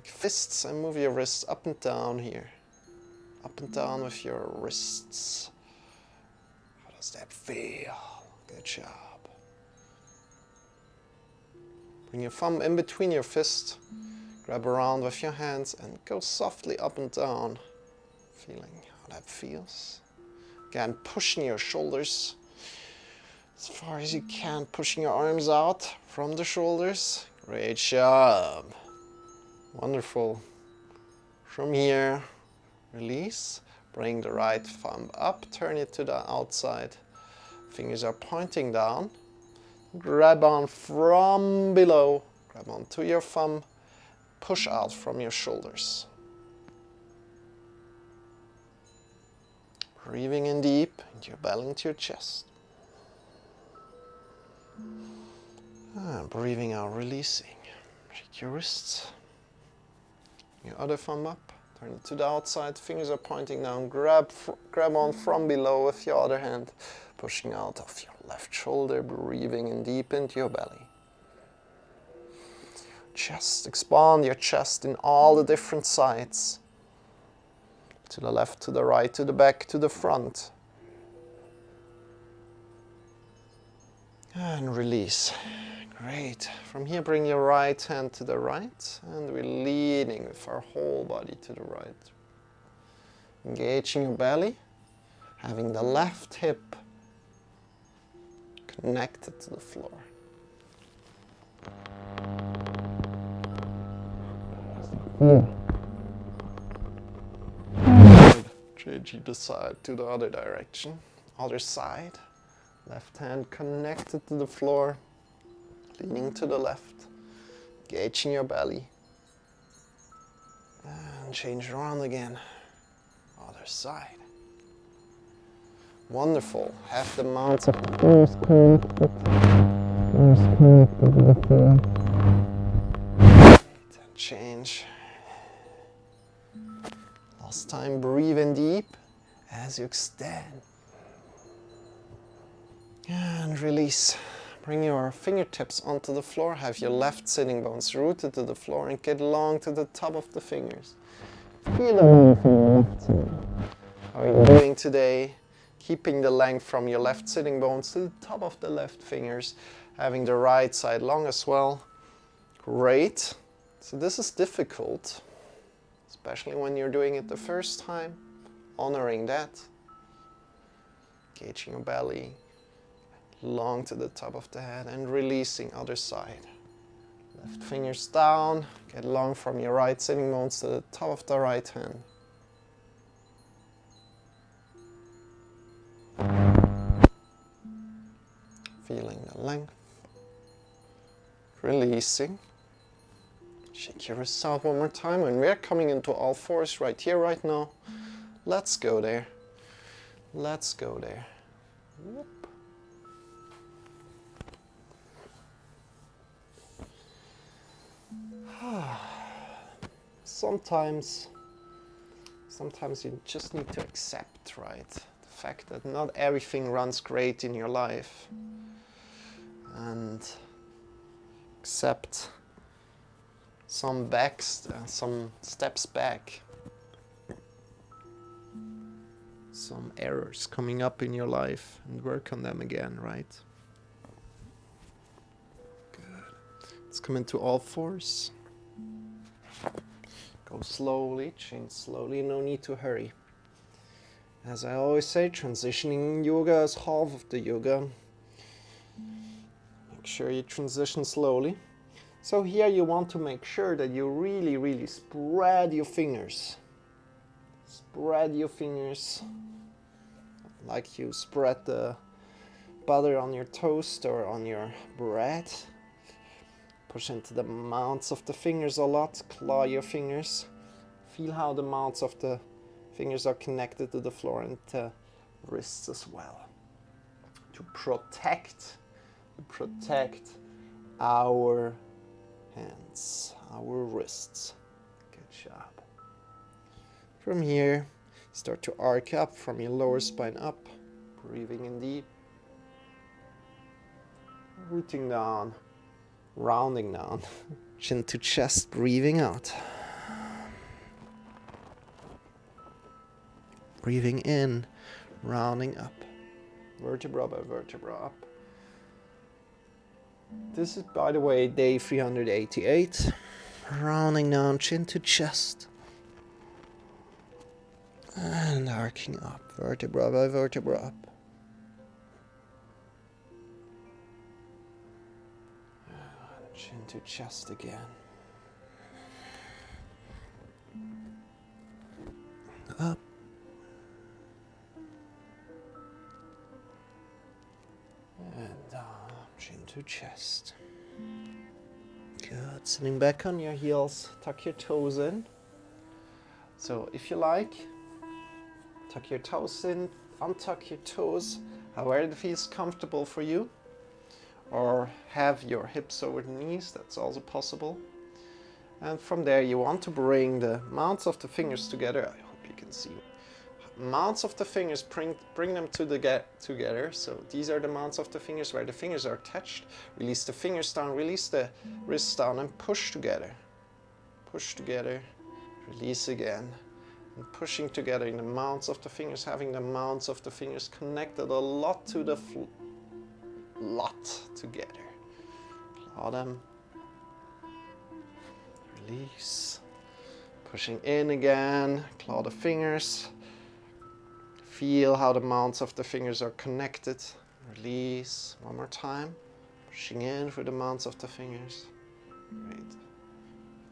Make fists and move your wrists up and down here. Up and down with your wrists. How does that feel? Good job. Bring your thumb in between your fist. Grab around with your hands and go softly up and down. Feeling how that feels. Again, pushing your shoulders as far as you can. Pushing your arms out from the shoulders. Great job. Wonderful. From here, release. Bring the right thumb up. Turn it to the outside. Fingers are pointing down. Grab on from below. Grab onto your thumb. Push out from your shoulders. Breathing in deep into your belly, into your chest. And breathing out, releasing. Shake your wrists. Your other thumb up. Turn it to the outside. Fingers are pointing down. Grab on from below with your other hand. Pushing out of your left shoulder. Breathing in deep into your belly. Chest, expand your chest in all the different sides. To the left, to the right, to the back, to the front. And release. Great. From here, bring your right hand to the right. And we're leaning with our whole body to the right. Engaging your belly. Having the left hip connected to the floor. Changing the side to the other direction. Other side. Left hand connected to the floor. Leaning to the left. Engaging your belly. And change around again. Other side. Wonderful. Have the mounts of the fingers connected. Fingers connected to the floor. And change. Last time, breathe in deep as you extend. And release. Bring your fingertips onto the floor. Have your left sitting bones rooted to the floor and get long to the top of the fingers. Feel the length from your left side. How are you doing today? Keeping the length from your left sitting bones to the top of the left fingers. Having the right side long as well. Great. So this is difficult. Especially when you're doing it the first time, honoring that. Engaging your belly, long to the top of the head and releasing other side. Left fingers down, get long from your right sitting bones to the top of the right hand. Feeling the length, releasing. Shake your wrists out one more time, and we're coming into all fours right here, right now. Let's go there. Let's go there. Whoop. Sometimes you just need to accept, right? The fact that not everything runs great in your life. And accept some steps back, some errors coming up in your life and work on them again, right? Good. Let's come into all fours. Go slowly, change slowly, no need to hurry. As I always say, transitioning yoga is half of the yoga. Make sure you transition slowly. So here you want to make sure that you really, really spread your fingers. Spread your fingers like you spread the butter on your toast or on your bread. Push into the mounts of the fingers a lot. Claw your fingers. Feel how the mounts of the fingers are connected to the floor and the wrists as well. To protect our hands, our wrists. Good job. From here, start to arc up from your lower spine up. Breathing in deep. Rooting down. Rounding down. Chin to chest, breathing out. Breathing in, rounding up. Vertebra by vertebra up. This is, by the way, day 388. Rounding down, chin to chest. And arcing up, vertebra by vertebra up. And chin to chest again. Up. And down, chin to chest. Good. Sitting back on your heels, tuck your toes in. So if you like, tuck your toes in, untuck your toes, however it feels comfortable for you. Or have your hips over the knees, that's also possible. And from there you want to bring the mounts of the fingers together. I hope you can see. Mounts of the fingers, bring them together. So these are the mounts of the fingers where the fingers are attached. Release the fingers down, release the wrists down and push together. Push together, release again. And pushing together in the mounts of the fingers, having the mounts of the fingers connected a lot to the lot together. Claw them. Release. Pushing in again, claw the fingers. Feel how the mounts of the fingers are connected. Release. One more time. Pushing in for the mounts of the fingers. Great.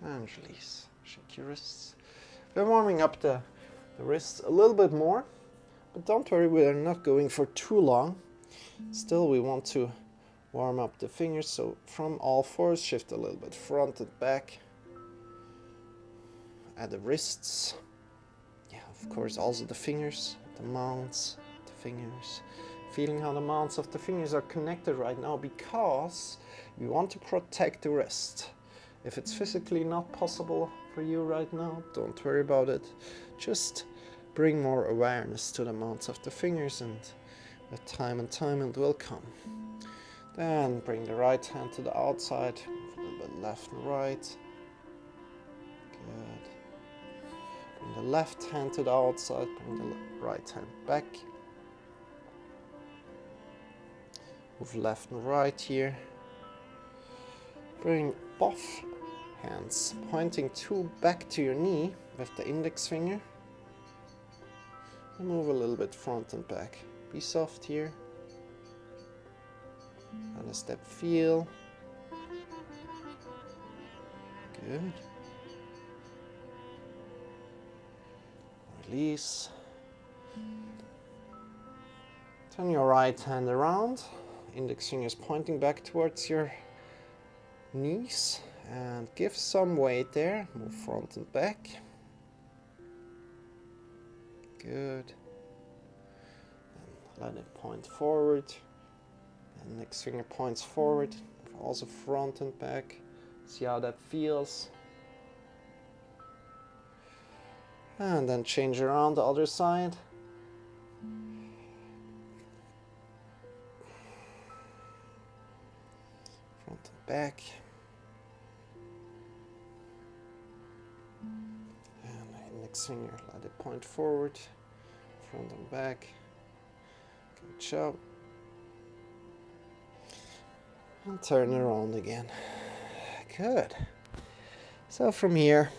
And release. Shake your wrists. We're warming up the wrists a little bit more. But don't worry, we're not going for too long. Still, we want to warm up the fingers. So from all fours, shift a little bit front and back. At the wrists. Yeah, of course, also the fingers. The mounts, the fingers, feeling how the mounts of the fingers are connected right now because we want to protect the wrist. If it's physically not possible for you right now, don't worry about it. Just bring more awareness to the mounts of the fingers and with time and time it will come. Then bring the right hand to the outside, move a little bit left and right. Good. Bring the left hand to the outside, bring the right hand back. Move left and right here. Bring both hands pointing back to your knee with the index finger. And move a little bit front and back. Be soft here. How does that feel? Good. Release. Turn your right hand around. Index fingers pointing back towards your knees. And give some weight there. Move front and back. Good. And let it point forward. And next finger points forward. Also front and back. See how that feels. And then change around the other side. Front and back. And index finger, let it point forward. Front and back. Good job. And turn around again. Good. So from here,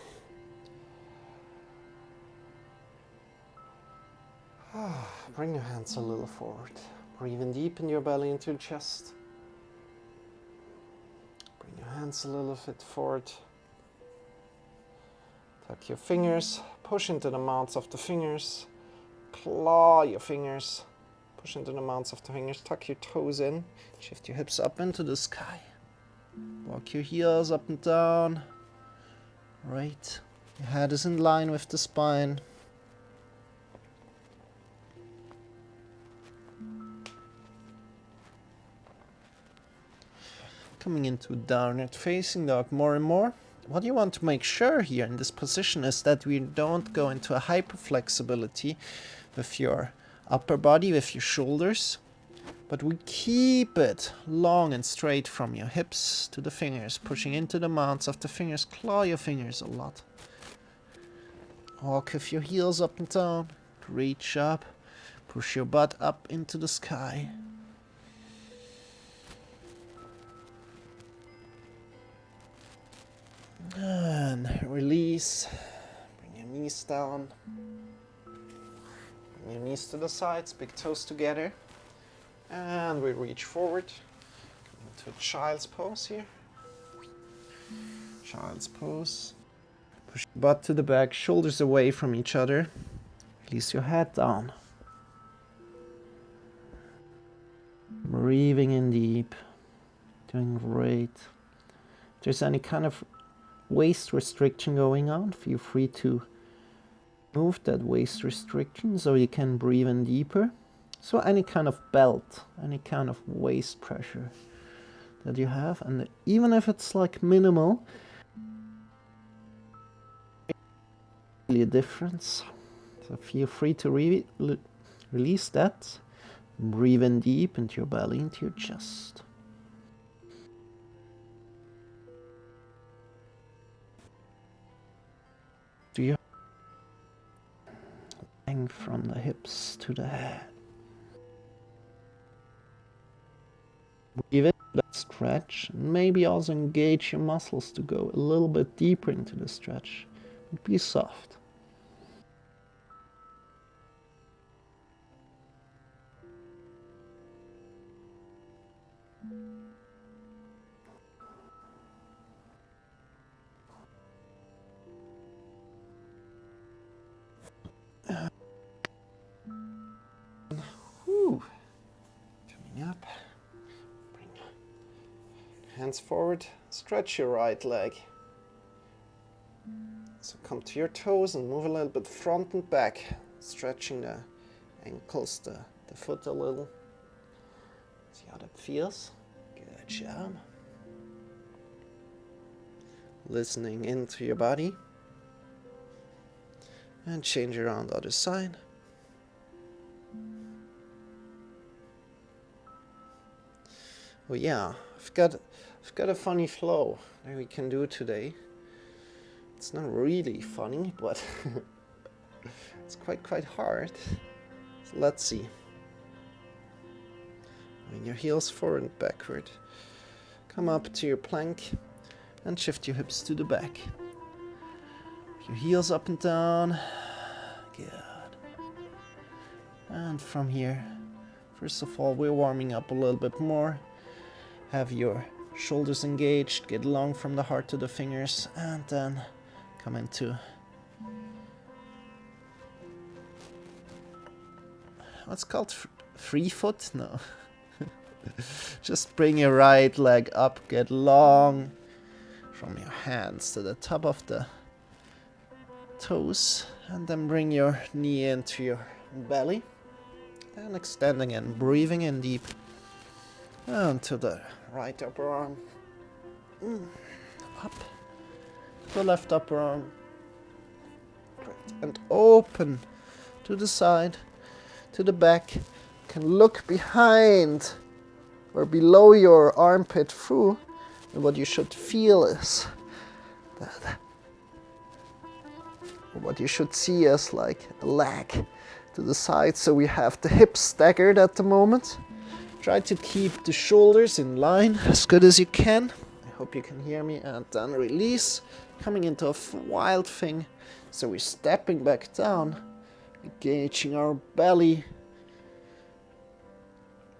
bring your hands a little forward. Breathe in deep in your belly into your chest. Bring your hands a little bit forward. Tuck your fingers. Push into the mounts of the fingers. Claw your fingers. Push into the mounts of the fingers. Tuck your toes in. Shift your hips up into the sky. Walk your heels up and down. Right. Your head is in line with the spine. Coming into downward facing dog more and more. What you want to make sure here in this position is that we don't go into a hyperflexibility with your upper body, with your shoulders, but we keep it long and straight from your hips to the fingers, pushing into the mounts of the fingers. Claw your fingers a lot. Walk with your heels up and down. Reach up. Push your butt up into the sky. And release. Bring your knees down. Bring your knees to the sides, big toes together. And we reach forward. Come into a child's pose here. Child's pose. Push your butt to the back, shoulders away from each other. Release your head down. Breathing in deep. Doing great. If there's any kind of waist restriction going on, feel free to move that waist restriction so you can breathe in deeper. So any kind of belt, any kind of waist pressure that you have, and even if it's like minimal, really a difference. So feel free to release that. Breathe in deep into your belly, into your chest. Do you hang from the hips to the head? Breathe in that stretch, and maybe also engage your muscles to go a little bit deeper into the stretch. And be soft. Coming up. Bring hands forward. Stretch your right leg. So come to your toes and move a little bit front and back. Stretching the ankles, the foot a little. See how that feels? Good job. Listening into your body. And change around the other side. Oh yeah, I've got a funny flow that we can do today. It's not really funny, but it's quite hard. So let's see. Bring your heels forward and backward. Come up to your plank and shift your hips to the back. Your heels up and down. Good. And from here, first of all, we're warming up a little bit more. Have your shoulders engaged, get long from the heart to the fingers, and then come into what's called free foot? No. Just bring your right leg up, get long from your hands to the top of the toes, and then bring your knee into your belly and extending and breathing in deep onto the right upper arm, up the left upper arm, great, and open to the side, to the back. You can look behind or below your armpit through, and what you should feel is that what you should see is like a leg to the side, so we have the hips staggered at the moment. Try to keep the shoulders in line as good as you can. I hope you can hear me. And then release, coming into a wild thing. So we're stepping back down, engaging our belly,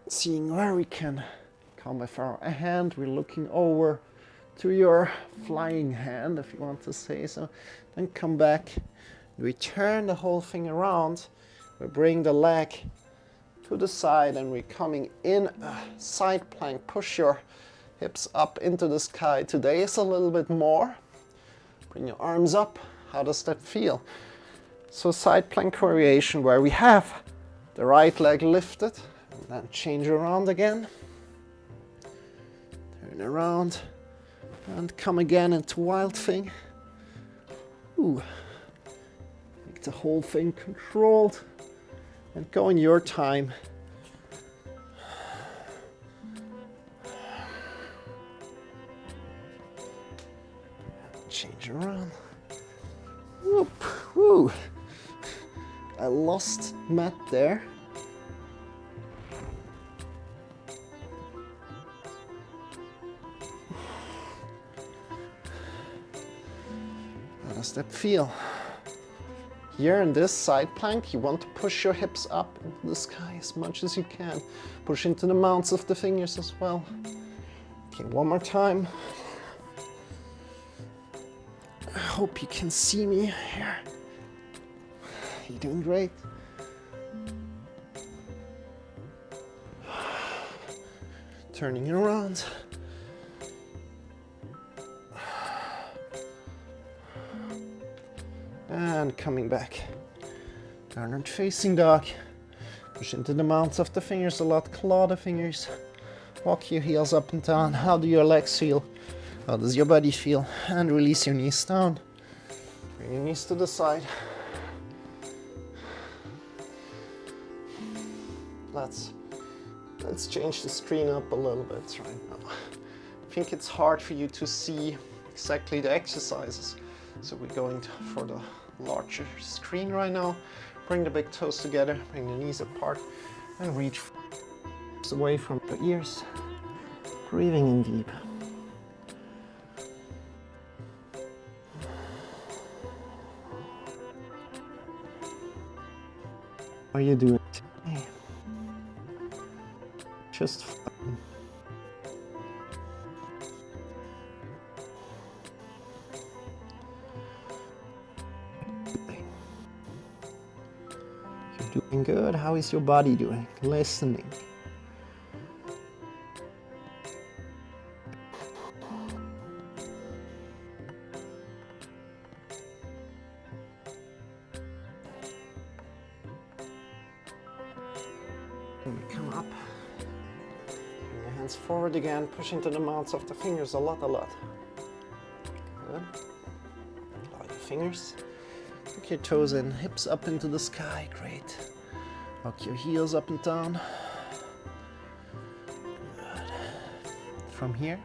seeing where we can come with our hand. We're looking over to your flying hand, if you want to say so. Then come back. We turn the whole thing around. We bring the leg to the side and we're coming in a side plank. Push your hips up into the sky. Today is a little bit more. Bring your arms up. How does that feel? So side plank variation where we have the right leg lifted and then change around again. Turn around and come again into wild thing. Ooh. Make the whole thing controlled. And go in your time. Change around. Whoop, whoo. I lost Matt there. How does that feel? Here in this side plank, you want to push your hips up into the sky as much as you can. Push into the mounts of the fingers as well. Okay, one more time. I hope you can see me here. You're doing great. Turning it around. And coming back. Downward facing dog. Push into the mounts of the fingers a lot. Claw the fingers. Walk your heels up and down. How do your legs feel? How does your body feel? And release your knees down. Bring your knees to the side. Let's change the screen up a little bit right now. I think it's hard for you to see exactly the exercises. So we're going for the larger screen right now. Bring the big toes together, bring the knees apart, and reach away from your ears. Breathing in deep. How are you doing today? Just fine. You're doing good. How is your body doing? Listening. Come up. Bring your hands forward again. Push into the mounts of the fingers a lot. Good. Allow the fingers. Tuck your toes in, hips up into the sky. Great. Walk your heels up and down. Good. From here,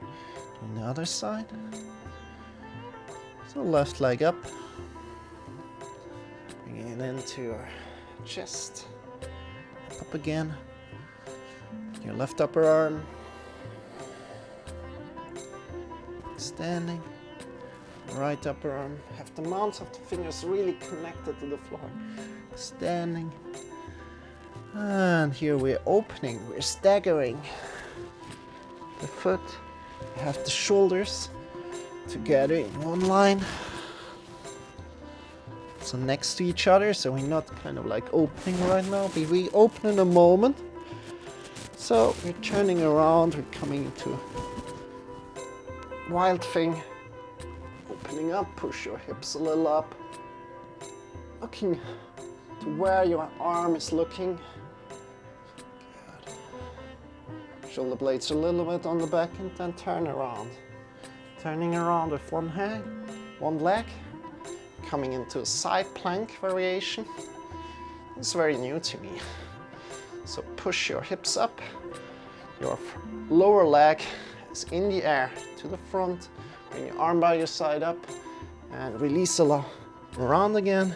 on the other side. So left leg up. Bring it into your chest. Up again. Your left upper arm. Standing. Right upper arm. Have the mounts of the fingers really connected to the floor. Standing. And here we're opening. We're staggering the foot. We have the shoulders together in one line. So next to each other, so we're not kind of like opening right now, but we open in a moment. So we're turning around, we're coming into wild thing. Opening up, push your hips a little up. Looking to where your arm is looking. Good. Shoulder blades a little bit on the back and then turn around. Turning around with one hand, one leg. Coming into a side plank variation. It's very new to me. So push your hips up. Your lower leg is in the air to the front. Bring your arm by your side up and release a lot. Around again.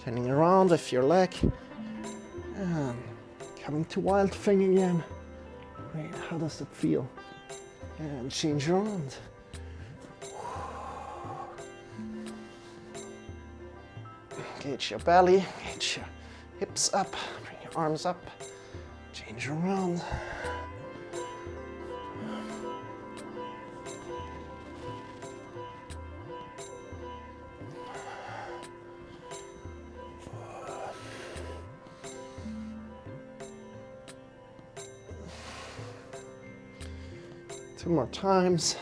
Turning around with your leg. And coming to wild thing again. Great. How does it feel? And change around. Engage your belly, engage your hips up, bring your arms up, change around. Two more times.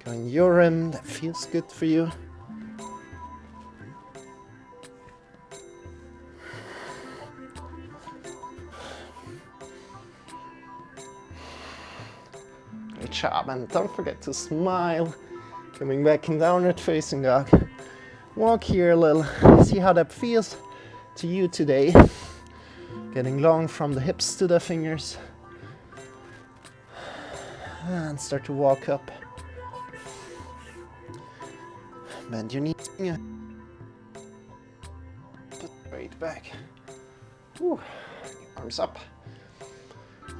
Going your rhythm that feels good for you. Job, and don't forget to smile. Coming back in downward facing dog. Walk here a little, see how that feels to you today. Getting long from the hips to the fingers. And start to walk up. Bend your knees. Great. feet back. Whew. Arms up.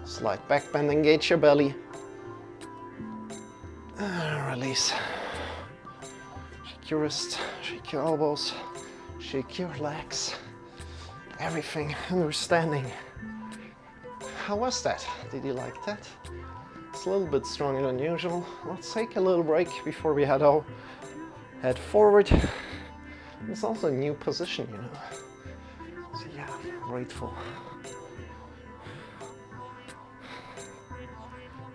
Slight back bend, engage your belly. Release. Shake your wrist, shake your elbows, shake your legs. Everything, and we're standing. How was that? Did you like that? It's a little bit stronger than usual. Let's take a little break before we head forward. It's also a new position, you know. So yeah, grateful.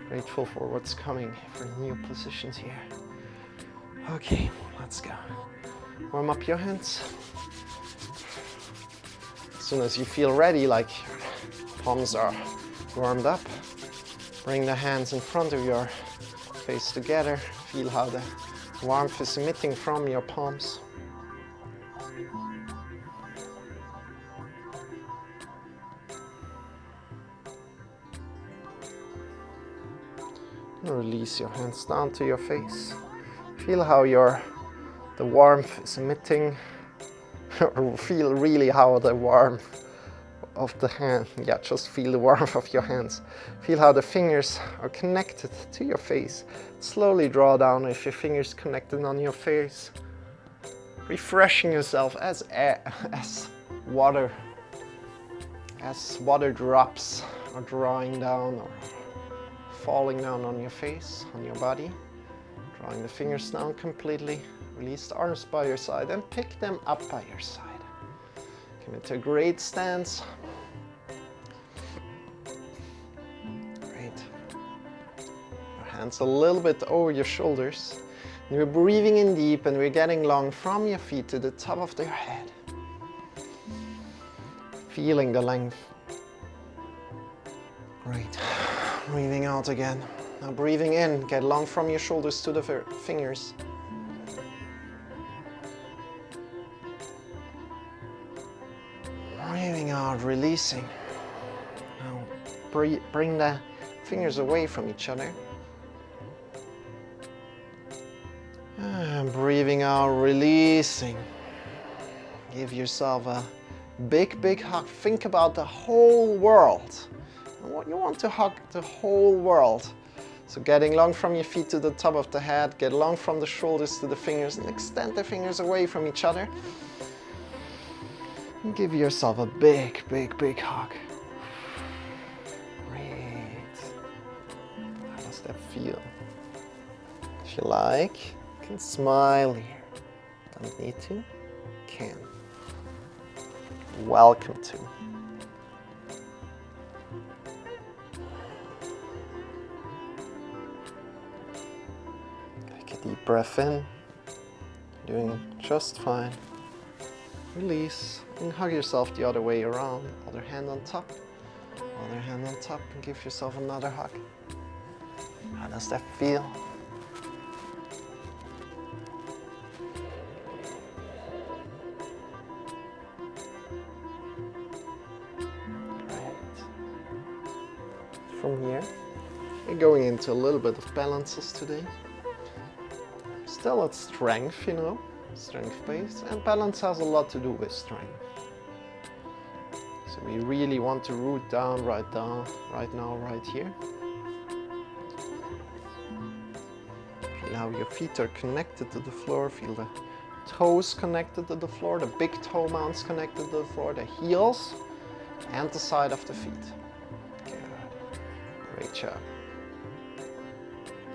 Grateful for what's coming, for new positions here. Okay, let's go. Warm up your hands. As soon as you feel ready, like your palms are warmed up, bring the hands in front of your face together. Feel how the warmth is emitting from your palms. And release your hands down to your face. Feel how the warmth is emitting, or feel really how the warmth of the hand, yeah, just feel the warmth of your hands. Feel how the fingers are connected to your face. Slowly draw down with your fingers connected on your face. Refreshing yourself as water drops are drawing down or falling down on your face, on your body. Drawing the fingers down completely. Release the arms by your side and pick them up by your side. Come into a great stance. Great. Your hands a little bit over your shoulders. And we're breathing in deep and we're getting long from your feet to the top of your head. Feeling the length. Great. Breathing out again. Now breathing in, get long from your shoulders to the fingers. Breathing out, releasing. Now bring the fingers away from each other. And breathing out, releasing. Give yourself a big, big hug. Think about the whole world. And you want to hug the whole world. So getting long from your feet to the top of the head, get long from the shoulders to the fingers, and extend the fingers away from each other. And give yourself a big, big, big hug. Great. How does that feel? If you like, you can smile here. Don't need to, can. Welcome to. Deep breath in, doing just fine. Release and hug yourself the other way around. Other hand on top, other hand on top, and give yourself another hug. How does that feel? Great. From here, we're going into a little bit of balances today. Still at strength, you know, strength based, and balance has a lot to do with strength. So we really want to root down, right now, right here. Feel how your feet are connected to the floor, feel the toes connected to the floor, the big toe mounts connected to the floor, the heels and the side of the feet. Good. Great job.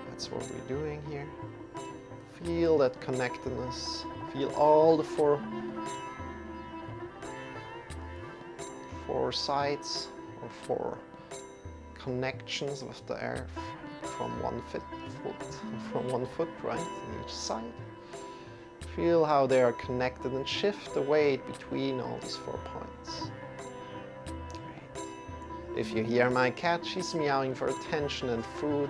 That's what we're doing here. Feel that connectedness. Feel all the four sides or four connections with the earth from one foot, right, on each side. Feel how they are connected and shift the weight between all these 4 points. Great. If you hear my cat, she's meowing for attention and food.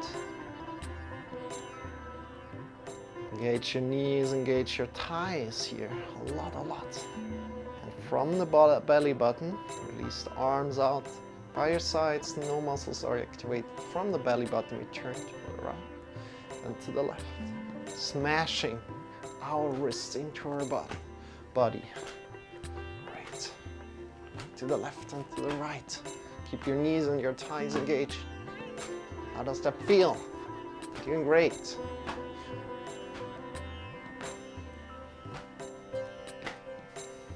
Engage your knees, engage your thighs here, a lot. And from the belly button, release the arms out by your sides, no muscles are activated. From the belly button, we turn to the right and to the left, smashing our wrists into our body. Great. to the left and to the right. Keep your knees and your thighs engaged. How does that feel? Doing great.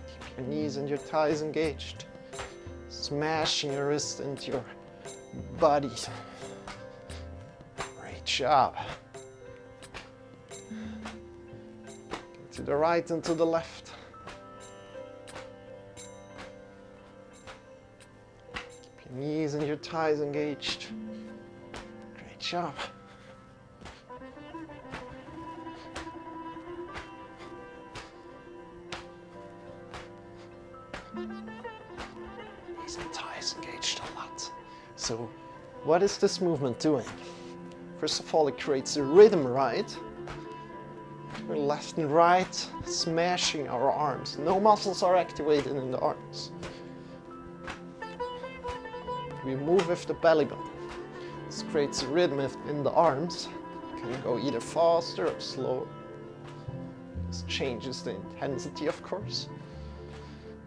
Keep your knees and your thighs engaged. Smashing your wrist into your body. Great job. To the right and to the left. Keep your knees and your thighs engaged. Great job. Knees and thighs engaged a lot. So, what is this movement doing? First of all, it creates a rhythm, right? We're left and right, smashing our arms. No muscles are activated in the arms. We move with the belly button. This creates a rhythm in the arms. You can go either faster or slower. This changes the intensity, of course.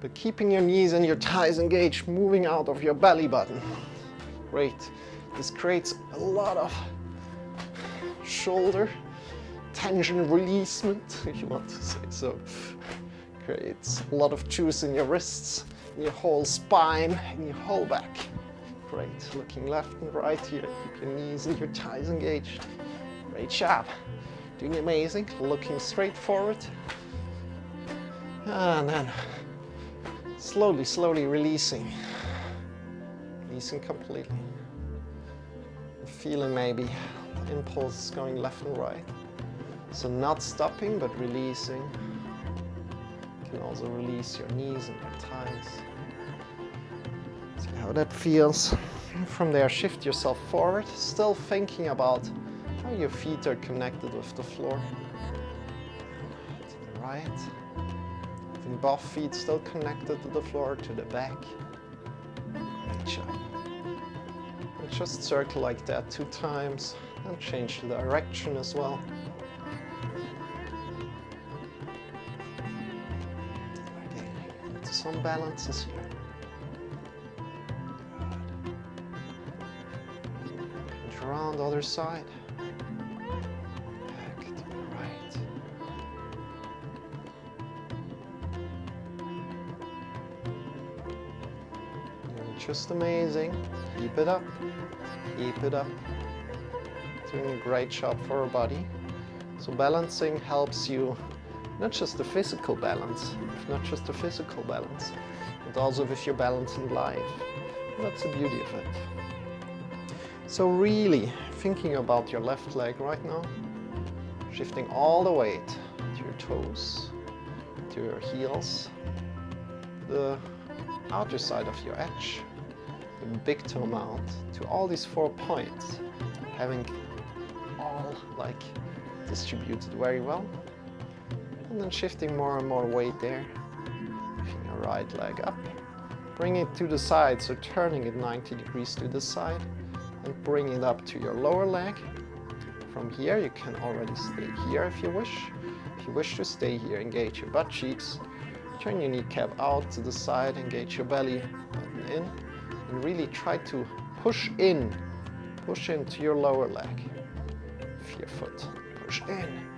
But keeping your knees and your thighs engaged, moving out of your belly button. Great. This creates a lot of shoulder tension releasement, if you want to say so. Creates a lot of juice in your wrists, in your whole spine, in your whole back. Great. Looking left and right here. Keep your knees and your thighs engaged. Great job. Doing amazing. Looking straight forward. And then slowly, slowly releasing. Releasing completely. Feeling maybe the impulse going left and right. So not stopping, but releasing. You can also release your knees and your thighs. See how that feels. From there, shift yourself forward, still thinking about how your feet are connected with the floor. To the right. Having both feet still connected to the floor, to the back. Great job. And just circle like that 2 times, and change the direction as well. Some balances here. Good. And around the other side. Back to the right. You're just amazing. Keep it up. Keep it up. Doing a great job for our body. So balancing helps you not just the physical balance, but also with your balance in life. And that's the beauty of it. So really thinking about your left leg right now, shifting all the weight to your toes, to your heels, the outer side of your edge, the big toe mount, to all these 4 points, having all like distributed very well. And then shifting more and more weight there. Pushing your right leg up. Bring it to the side, so turning it 90 degrees to the side. And bring it up to your lower leg. From here, you can already stay here if you wish. If you wish to stay here, engage your butt cheeks. Turn your kneecap out to the side, engage your belly button in. And really try to push into your lower leg. With your foot. Push in.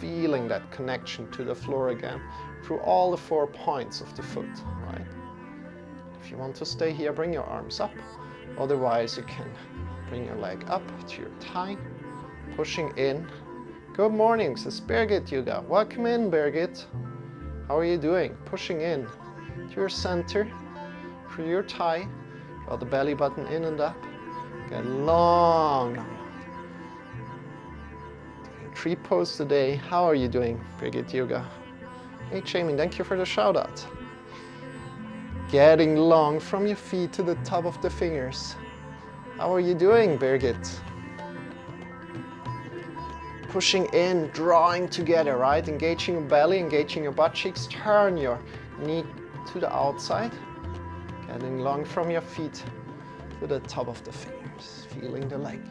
Feeling that connection to the floor again through all the 4 points of the foot, right? If you want to stay here, bring your arms up. Otherwise, you can bring your leg up to your thigh, pushing in. Good morning, says Birgit Yoga. Welcome in, Birgit. How are you doing? Pushing in to your center, through your thigh. Draw the belly button in and up. Get long. 3 poses today. How are you doing, Birgit Yoga? Hey, Jamie, thank you for the shout out. Getting long from your feet to the top of the fingers. How are you doing, Birgit? Pushing in, drawing together, right? Engaging your belly, engaging your butt cheeks. Turn your knee to the outside. Getting long from your feet to the top of the fingers. Feeling the leg.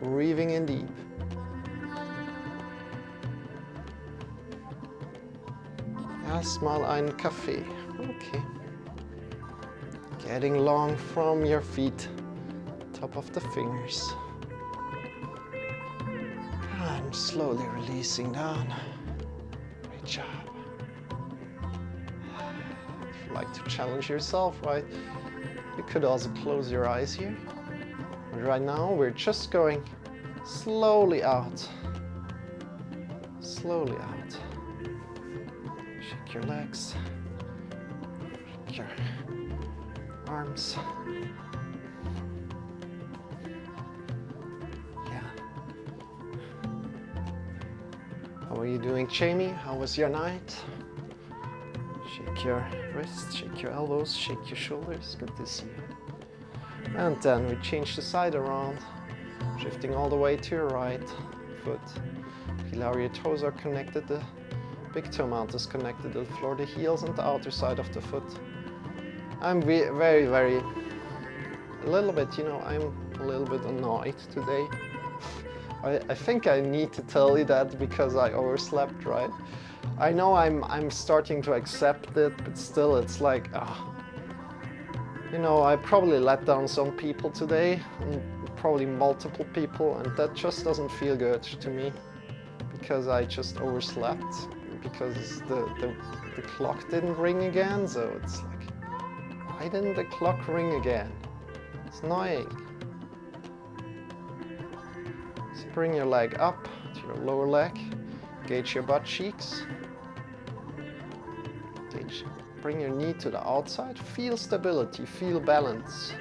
Breathing in deep. Erstmal ein Kaffee. Okay. Getting long from your feet, top of the fingers. And slowly releasing down. Great job. If you like to challenge yourself, right? You could also close your eyes here. But right now, we're just going slowly out. Slowly out. Shake your legs. Shake your arms. Yeah. How are you doing, Jamie? How was your night? Shake your wrists, shake your elbows, shake your shoulders. Good to see you. And then we change the side around, shifting all the way to your right foot. Feel how your toes are connected. The big toe mount is connected to the floor, the heels and the outer side of the foot. I'm very, a little bit, I'm a little bit annoyed today. I think I need to tell you that because I overslept, right? I know I'm starting to accept it, but still it's like, I probably let down some people today, and probably multiple people, and that just doesn't feel good to me because I just overslept, because the clock didn't ring again, so it's like, why didn't the clock ring again? It's annoying. So bring your leg up to your lower leg, engage your butt cheeks. Bring your knee to the outside, feel stability, feel balance,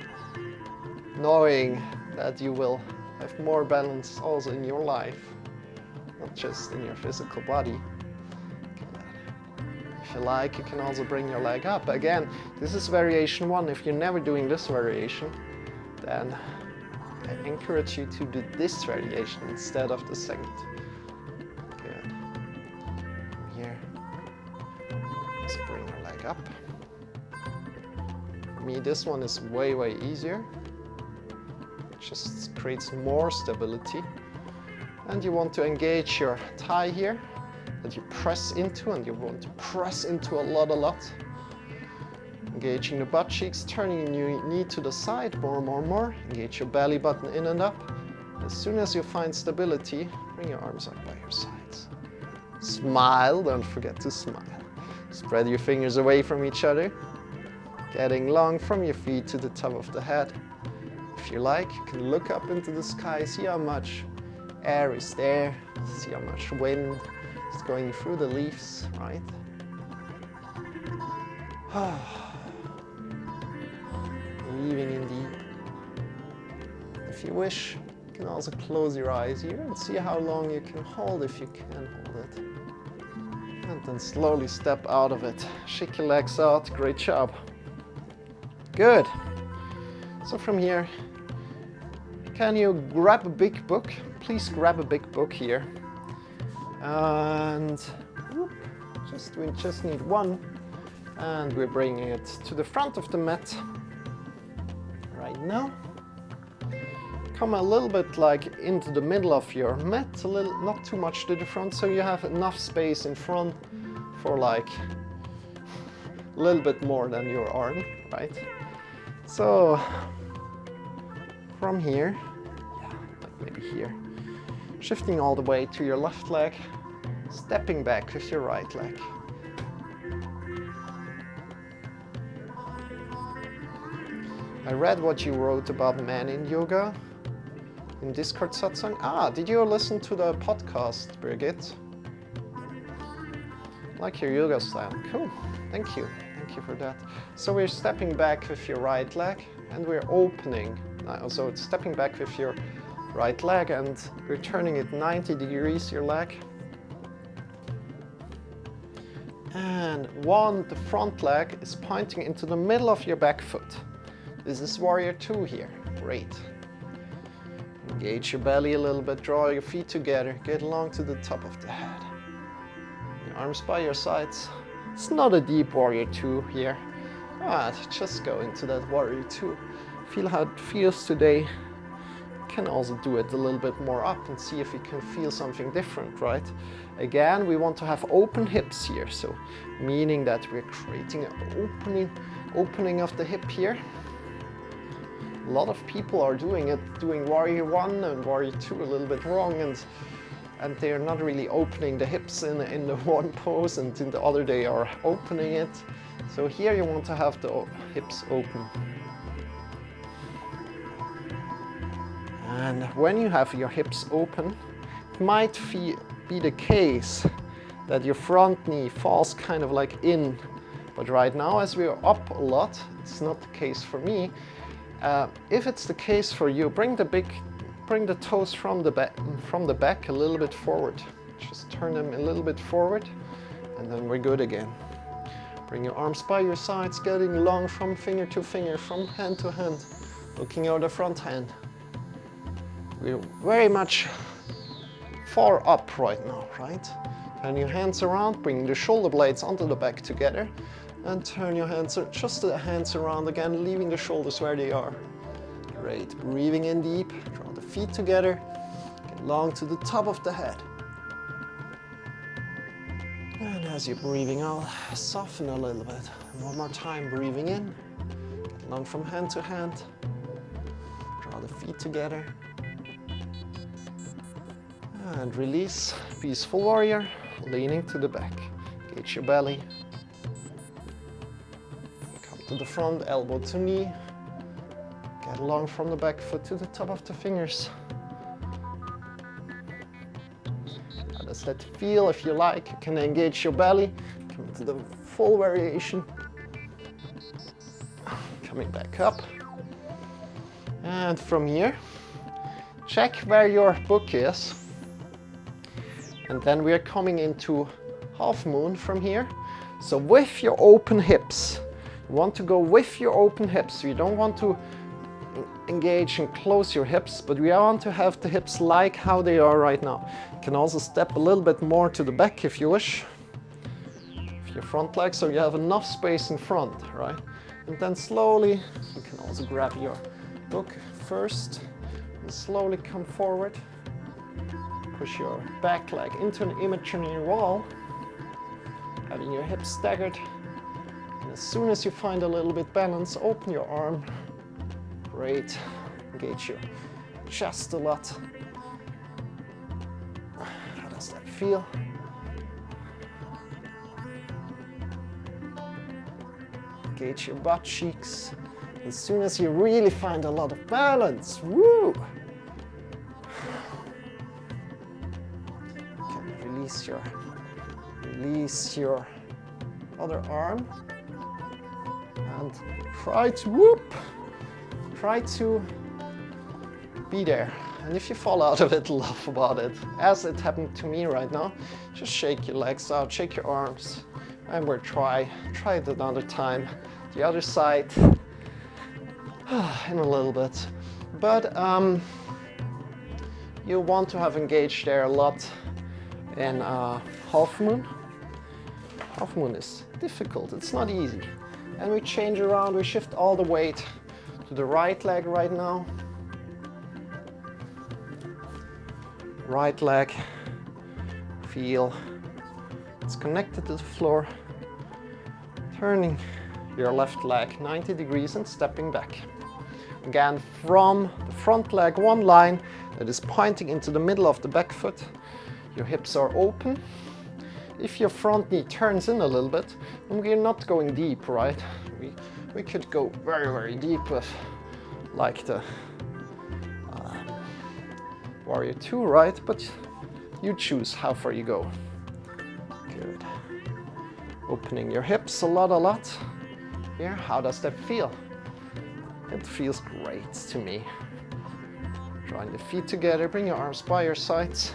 knowing that you will have more balance also in your life, not just in your physical body. If you like, you can also bring your leg up. Again, this is variation 1. If you're never doing this variation, then I encourage you to do this variation instead of the second. Good. From here, let's bring your leg up. For me, this one is way easier. It just creates more stability. And you want to engage your thigh here, that you press into, and you want to press into a lot. Engaging the butt cheeks, turning your knee to the side, more. Engage your belly button in and up. As soon as you find stability, bring your arms up by your sides. Smile, don't forget to smile. Spread your fingers away from each other. Getting long from your feet to the top of the head. If you like, you can look up into the sky, see how much air is there, see how much wind is going through the leaves, right? Breathing in deep. If you wish, you can also close your eyes here and see how long you can hold, if you can hold it. And then slowly step out of it. Shake your legs out. Great job. Good. So from here, can you grab a big book? Please grab a big book here. And we just need one. And we're bringing it to the front of the mat right now. Come a little bit like into the middle of your mat, not too much to the front, so you have enough space in front for like a little bit more than your arm, right? So from here, like maybe here, shifting all the way to your left leg, stepping back with your right leg. I read what you wrote about men in yoga in Discord satsang. Did you listen to the podcast, Birgit? Like your yoga style. Cool. Thank you. Thank you for that. So we're stepping back with your right leg and we're opening. So it's stepping back with your right leg and we're turning it 90 degrees, your leg. And the front leg is pointing into the middle of your back foot. This is warrior 2 here. Great. Engage your belly a little bit, draw your feet together, get along to the top of the head. Your arms by your sides. It's not a deep warrior 2 here. Just go into that warrior 2. Feel how it feels today can also do it a little bit more up and see if we can feel something different, right? Again, we want to have open hips here, so meaning that we're creating an opening of the hip here. A lot of people are doing warrior 1 and warrior 2 a little bit wrong, and they're not really opening the hips in the one pose, and in the other they are opening it. So here you want to have the hips open. And when you have your hips open, it might be the case that your front knee falls kind of like in. But right now, as we are up a lot, it's not the case for me. If it's the case for you, bring the toes from the back a little bit forward. Just turn them a little bit forward, and then we're good again. Bring your arms by your sides, getting long from finger to finger, from hand to hand, looking out the front hand. We're very much far up right now, right? Turn your hands around, bring the shoulder blades onto the back together, and turn your hands, just the hands around again, leaving the shoulders where they are. Great, breathing in deep, draw the feet together, get long to the top of the head. And as you're breathing out, soften a little bit. And one more time, breathing in, get long from hand to hand, draw the feet together. And release, peaceful warrior, leaning to the back. Engage your belly. Come to the front, elbow to knee. Get long from the back foot to the top of the fingers. How does that feel? If you like, you can engage your belly. Come to the full variation. Coming back up. And from here, check where your book is. And then we are coming into half moon from here. So with your open hips, you want to go with your open hips. You don't want to engage and close your hips, but we want to have the hips like how they are right now. You can also step a little bit more to the back if you wish. With your front leg, so you have enough space in front, right? And then slowly, you can also grab your book first and slowly come forward. Push your back leg into an imaginary wall, having your hips staggered. And as soon as you find a little bit balance, open your arm. Great. Engage your chest a lot. How does that feel? Engage your butt cheeks. As soon as you really find a lot of balance, woo! Release your other arm and try to be there. And if you fall out of it, laugh about it. As it happened to me right now, just shake your legs out, shake your arms, and we'll try it another time. The other side in a little bit. But you want to have engaged there a lot in half moon. Half moon is difficult, it's not easy. And we change around, we shift all the weight to the right leg right now. Right leg, feel it's connected to the floor. Turning your left leg 90 degrees and stepping back. Again, from the front leg, one line that is pointing into the middle of the back foot. Your hips are open. If your front knee turns in a little bit, and we're not going deep, right? We could go very, very deep with like the warrior 2, right? But you choose how far you go. Good. Opening your hips a lot. Here, how does that feel? It feels great to me. Drawing the feet together, bring your arms by your sides.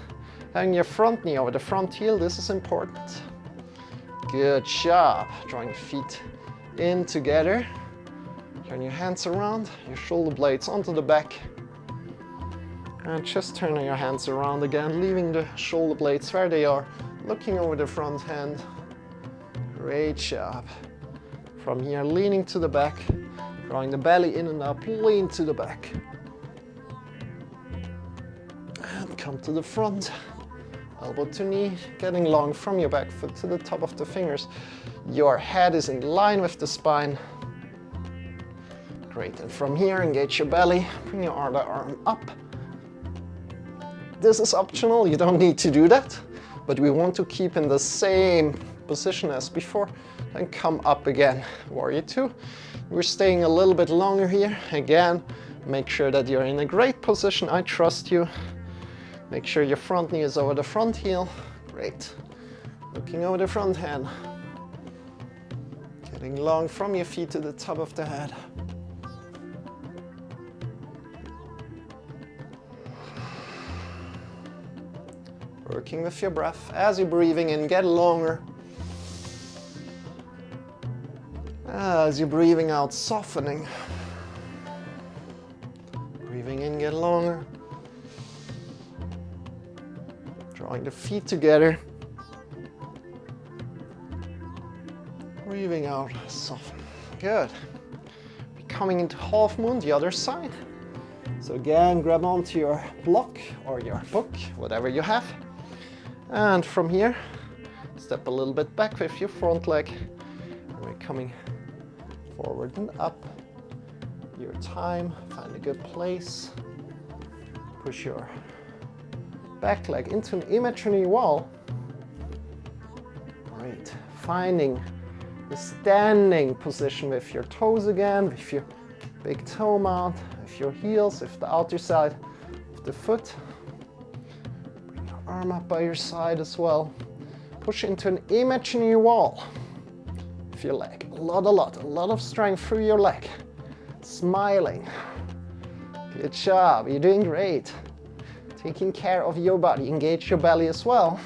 And your front knee over the front heel, this is important. Good job. Drawing the feet in together. Turn your hands around, your shoulder blades onto the back. And just turning your hands around again, leaving the shoulder blades where they are, looking over the front hand. Great job. From here, leaning to the back, drawing the belly in and up, lean to the back. come to the front. Elbow to knee, getting long from your back foot to the top of the fingers. Your head is in line with the spine. Great, and from here, engage your belly, bring your other arm up. This is optional, you don't need to do that, but we want to keep in the same position as before, then come up again. Warrior two. We're staying a little bit longer here. Again, make sure that you're in a great position, I trust you. Make sure your front knee is over the front heel. Great. Looking over the front hand. Getting long from your feet to the top of the head. Working with your breath. As you're breathing in, get longer. As you're breathing out, softening. Breathing in, get longer. Drawing the feet together. Breathing out, soften. Good. We're coming into half moon, the other side. So again, grab onto your block or your book, whatever you have. And from here, step a little bit back with your front leg. And we're coming forward and up. Your time, find a good place. Push your back leg into an imaginary wall. Great. Finding the standing position with your toes again, with your big toe mount, with your heels, with the outer side of the foot. Bring your arm up by your side as well. Push into an imaginary wall with your leg. A lot of strength through your leg. Smiling. Good job, you're doing great. Taking care of your body, engage your belly as well.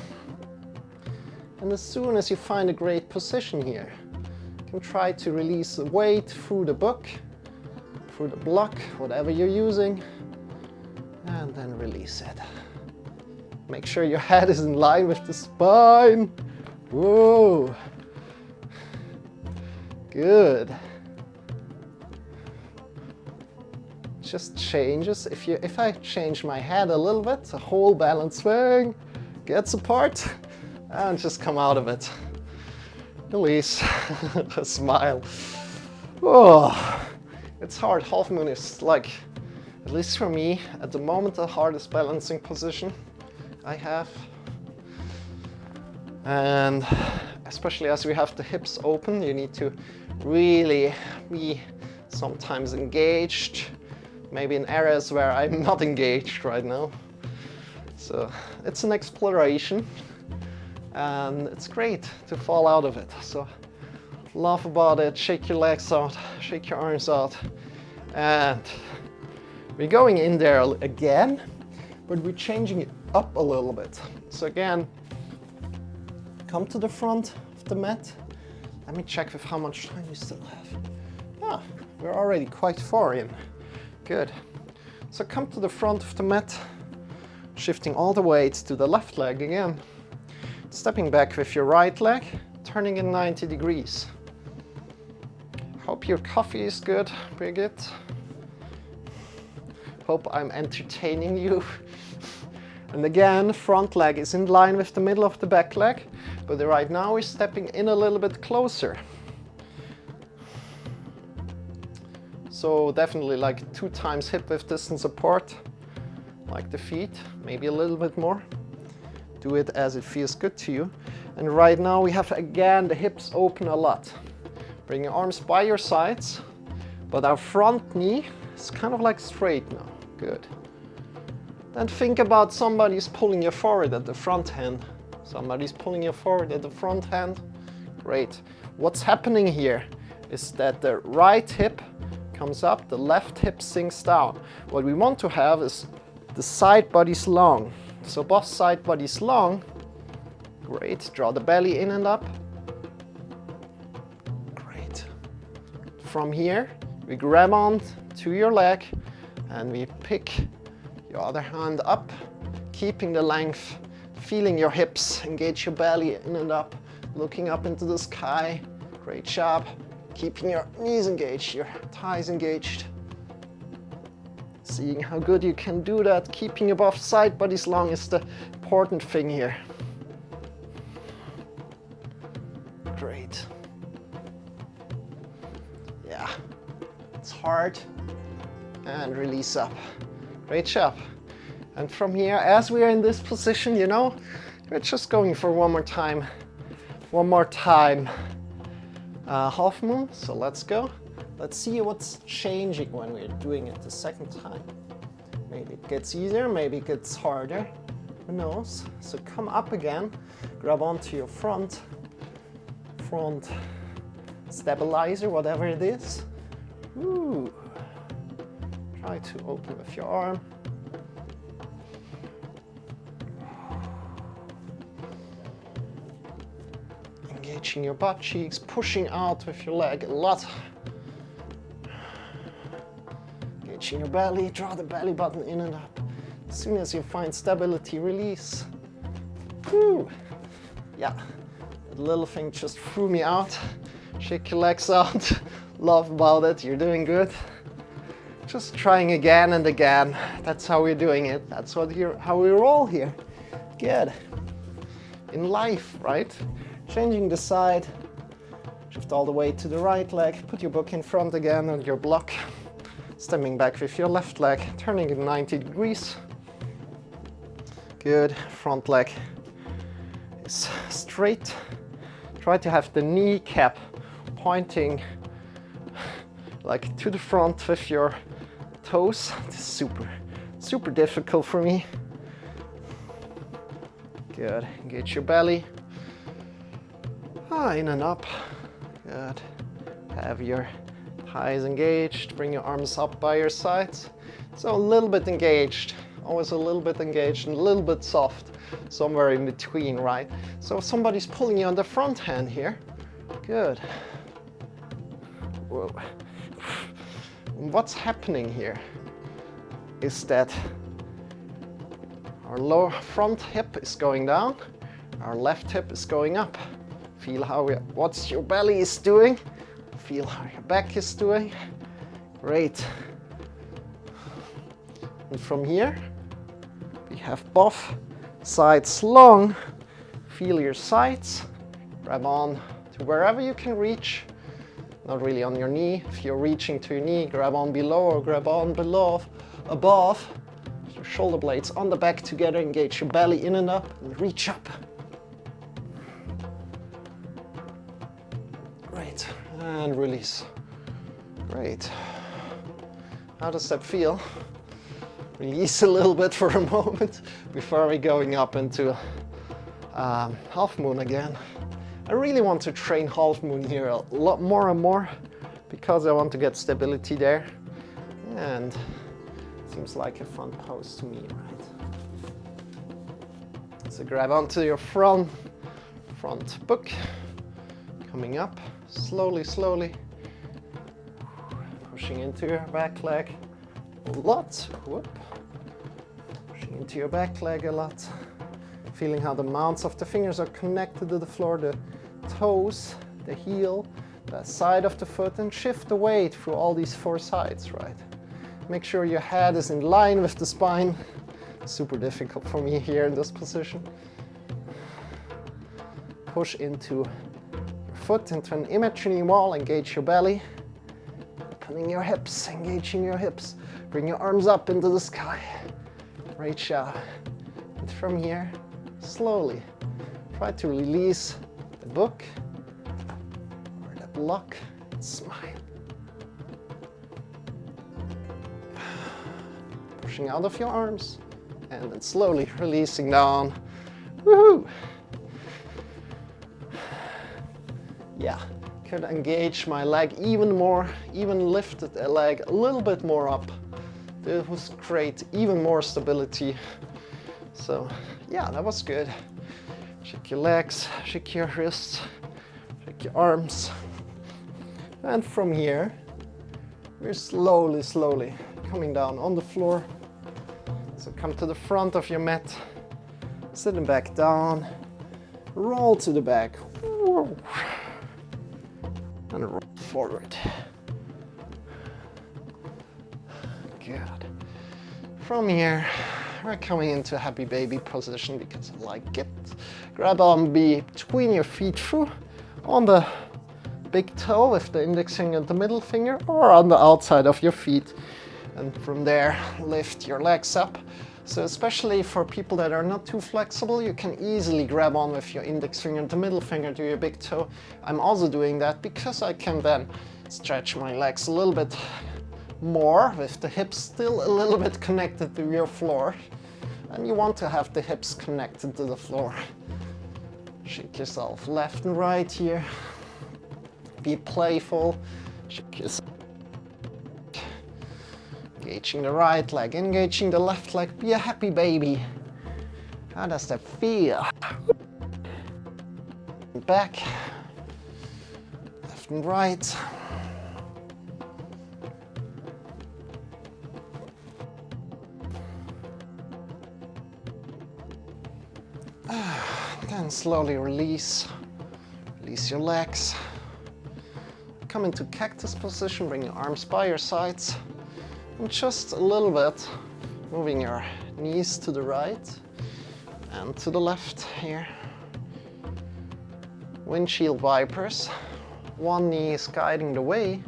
And as soon as you find a great position here, you can try to release the weight through the book, through the block, whatever you're using, and then release it. Make sure your head is in line with the spine. Whoa. Good. Just changes. If I change my head a little bit, the whole balance swing gets apart and just come out of it. Release. A smile. Oh, it's hard. Half moon is like, at least for me, at the moment, the hardest balancing position I have. And especially as we have the hips open, you need to really be sometimes engaged. Maybe in areas where I'm not engaged right now. So it's an exploration and it's great to fall out of it. So laugh about it, shake your legs out, shake your arms out. And we're going in there again, but we're changing it up a little bit. So again, come to the front of the mat. Let me check with how much time we still have. Ah, we're already quite far in. Good. So come to the front of the mat, shifting all the weight to the left leg again. Stepping back with your right leg, turning in 90 degrees. Hope your coffee is good, Brigitte. Hope I'm entertaining you. And again, front leg is in line with the middle of the back leg, but right now we're stepping in a little bit closer. So definitely like 2 times hip width distance apart, like the feet, maybe a little bit more. Do it as it feels good to you. And right now we have again the hips open a lot. Bring your arms by your sides, but our front knee is kind of like straight now. Good. Then think about somebody's pulling you forward at the front hand. Somebody's pulling you forward at the front hand. Great. What's happening here is that the right hip comes up, the left hip sinks down. What we want to have is the side bodies long. So both side bodies long. Great. Draw the belly in and up. Great. From here, we grab on to your leg and we pick your other hand up, keeping the length, feeling your hips, engage your belly in and up, looking up into the sky. Great job. Keeping your knees engaged, your thighs engaged. Seeing how good you can do that. Keeping above side bodies long is the important thing here. Great. Yeah, it's hard. And release up. Great job. And from here, as we are in this position, you know, we're just going for one more time. One more time. Half moon, so let's go. Let's see what's changing when we're doing it the second time. Maybe it gets easier, maybe it gets harder. Who knows? So come up again, grab onto your front stabilizer, whatever it is. Ooh. Try to open with your arm. Engaging your butt cheeks, pushing out with your leg a lot. Engaging your belly, draw the belly button in and up. As soon as you find stability, release. Woo. Yeah, that little thing just threw me out. Shake your legs out. Love about it, you're doing good. Just trying again and again. That's how we're doing it. That's how we roll here. Good. In life, right? Changing the side. Shift all the way to the right leg. Put your book in front again on your block. Stepping back with your left leg. Turning it 90 degrees. Good. Front leg is straight. Try to have the kneecap pointing like to the front with your toes. This is super difficult for me. Good. Engage your belly. In and up. Good. Have your thighs engaged. Bring your arms up by your sides. So a little bit engaged. Always a little bit engaged and a little bit soft. Somewhere in between, right? So if somebody's pulling you on the front hand here. Good. Whoa. What's happening here is that our lower front hip is going down, our left hip is going up. Feel what your belly is doing. Feel how your back is doing. Great. And from here, we have both sides long. Feel your sides. Grab on to wherever you can reach. Not really on your knee. If you're reaching to your knee, grab on below or grab on below, above. Your shoulder blades on the back together. Engage your belly in and up and reach up. Great. And release. Great. How does that feel? Release a little bit for a moment before we're going up into half moon again. I really want to train half moon here a lot more and more because I want to get stability there, and it seems like a fun pose to me, right? So grab onto your front book, coming up slowly, pushing into your back leg a lot. Whoop. Pushing into your back leg a lot. Feeling how the mounts of the fingers are connected to the floor, the toes, the heel, the side of the foot, and shift the weight through all these four sides, right? Make sure your head is in line with the spine. Super difficult for me here in this position. Push into your foot, into an imaginary wall, engage your belly. Opening your hips, engaging your hips. Bring your arms up into the sky. Great job. And from here, slowly try to release the book or the block and smile. Pushing out of your arms and then slowly releasing down. Woohoo! Yeah, could engage my leg even more, even lifted the leg a little bit more up. It was great, even more stability. So yeah, that was good. Shake your legs, shake your wrists, shake your arms. And from here, we're slowly coming down on the floor. So come to the front of your mat, sitting back down, roll to the back, and roll forward. Good. From here, we're coming into happy baby position because I like it. Grab on between your feet through on the big toe with the index finger and the middle finger, or on the outside of your feet. And from there, lift your legs up. So especially for people that are not too flexible, you can easily grab on with your index finger and the middle finger to your big toe. I'm also doing that because I can then stretch my legs a little bit more with the hips still a little bit connected to your floor. And you want to have the hips connected to the floor. Shake yourself left and right here. Be playful. Shake yourself. Engaging the right leg, engaging the left leg. Be a happy baby. How does that feel? Back, left and right. Then slowly release. Release your legs. Come into cactus position, bring your arms by your sides. And just a little bit, moving your knees to the right and to the left here. Windshield wipers. One knee is guiding the way.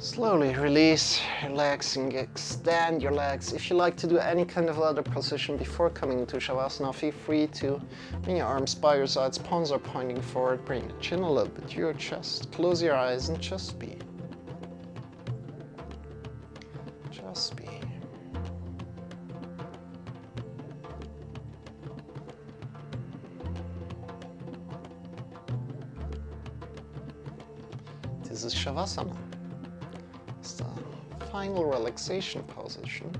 Slowly release your legs and extend your legs. If you like to do any kind of other position before coming into Shavasana, feel free to. Bring your arms by your sides, palms are pointing forward, bring the chin a little bit to your chest. Close your eyes and just be. Just be. This is Shavasana. It's the final relaxation position.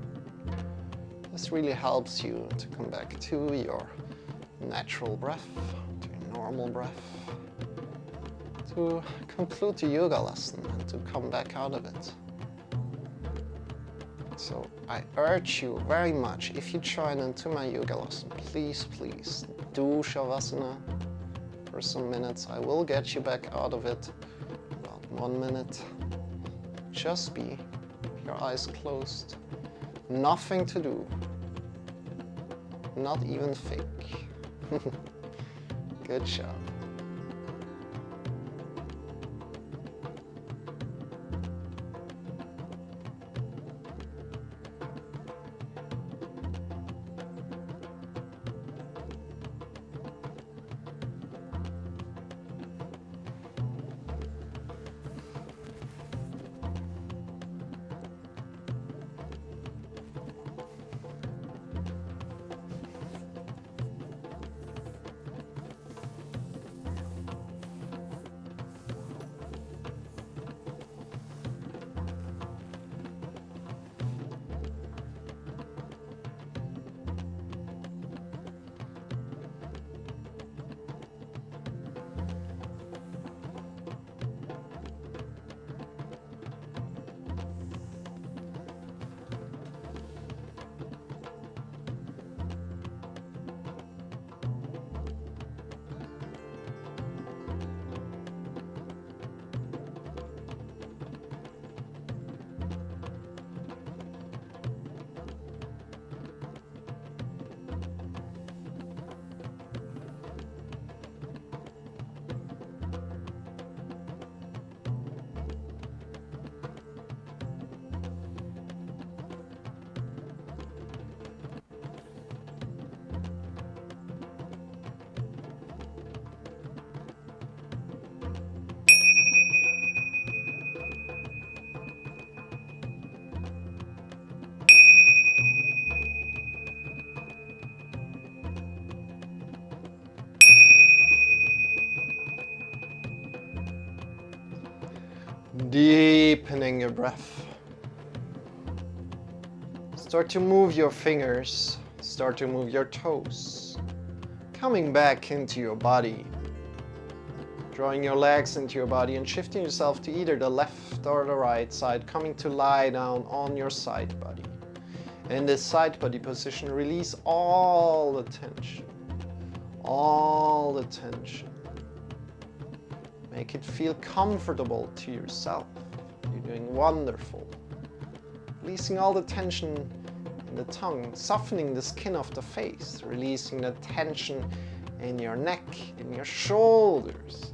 This really helps you to come back to your natural breath, to your normal breath, to conclude the yoga lesson and to come back out of it. So I urge you very much, if you join into my yoga lesson, please do Shavasana for some minutes. I will get you back out of it about 1 minute. Just be, your eyes closed, nothing to do, not even think. Good job. Deepening your breath. Start to move your fingers. Start to move your toes. Coming back into your body. Drawing your legs into your body and shifting yourself to either the left or the right side. Coming to lie down on your side body. In this side body position, release all the tension. All the tension. Make it feel comfortable to yourself. You're doing wonderful. Releasing all the tension in the tongue, softening the skin of the face, releasing the tension in your neck, in your shoulders,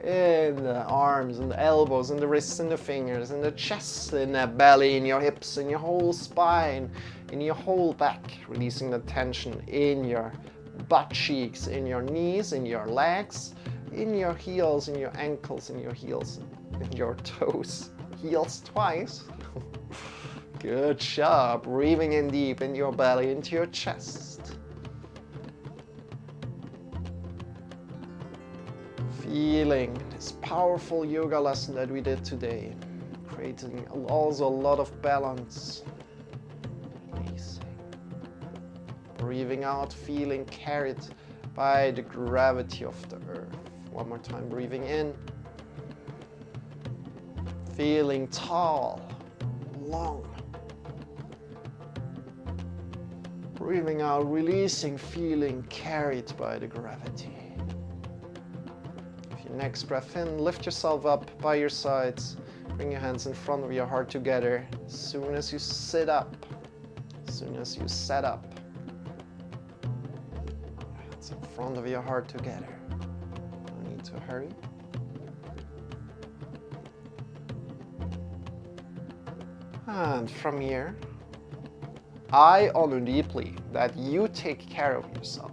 in the arms and the elbows and the wrists and the fingers, in the chest, in the belly, in your hips, in your whole spine, in your whole back, releasing the tension in your butt cheeks, in your knees, in your legs, in your heels, in your ankles, in your heels, in your toes. Heels twice. Good job. Breathing in deep into your belly, into your chest. Feeling this powerful yoga lesson that we did today. Creating also a lot of balance. Releasing. Breathing out, feeling carried by the gravity of the earth. One more time, breathing in. Feeling tall, long. Breathing out, releasing, feeling carried by the gravity. If your next breath in, lift yourself up by your sides. Bring your hands in front of your heart together. As soon as you sit up, as soon as you set up, hands in front of your heart together. No need to hurry. And from here, I honor deeply that you take care of yourself.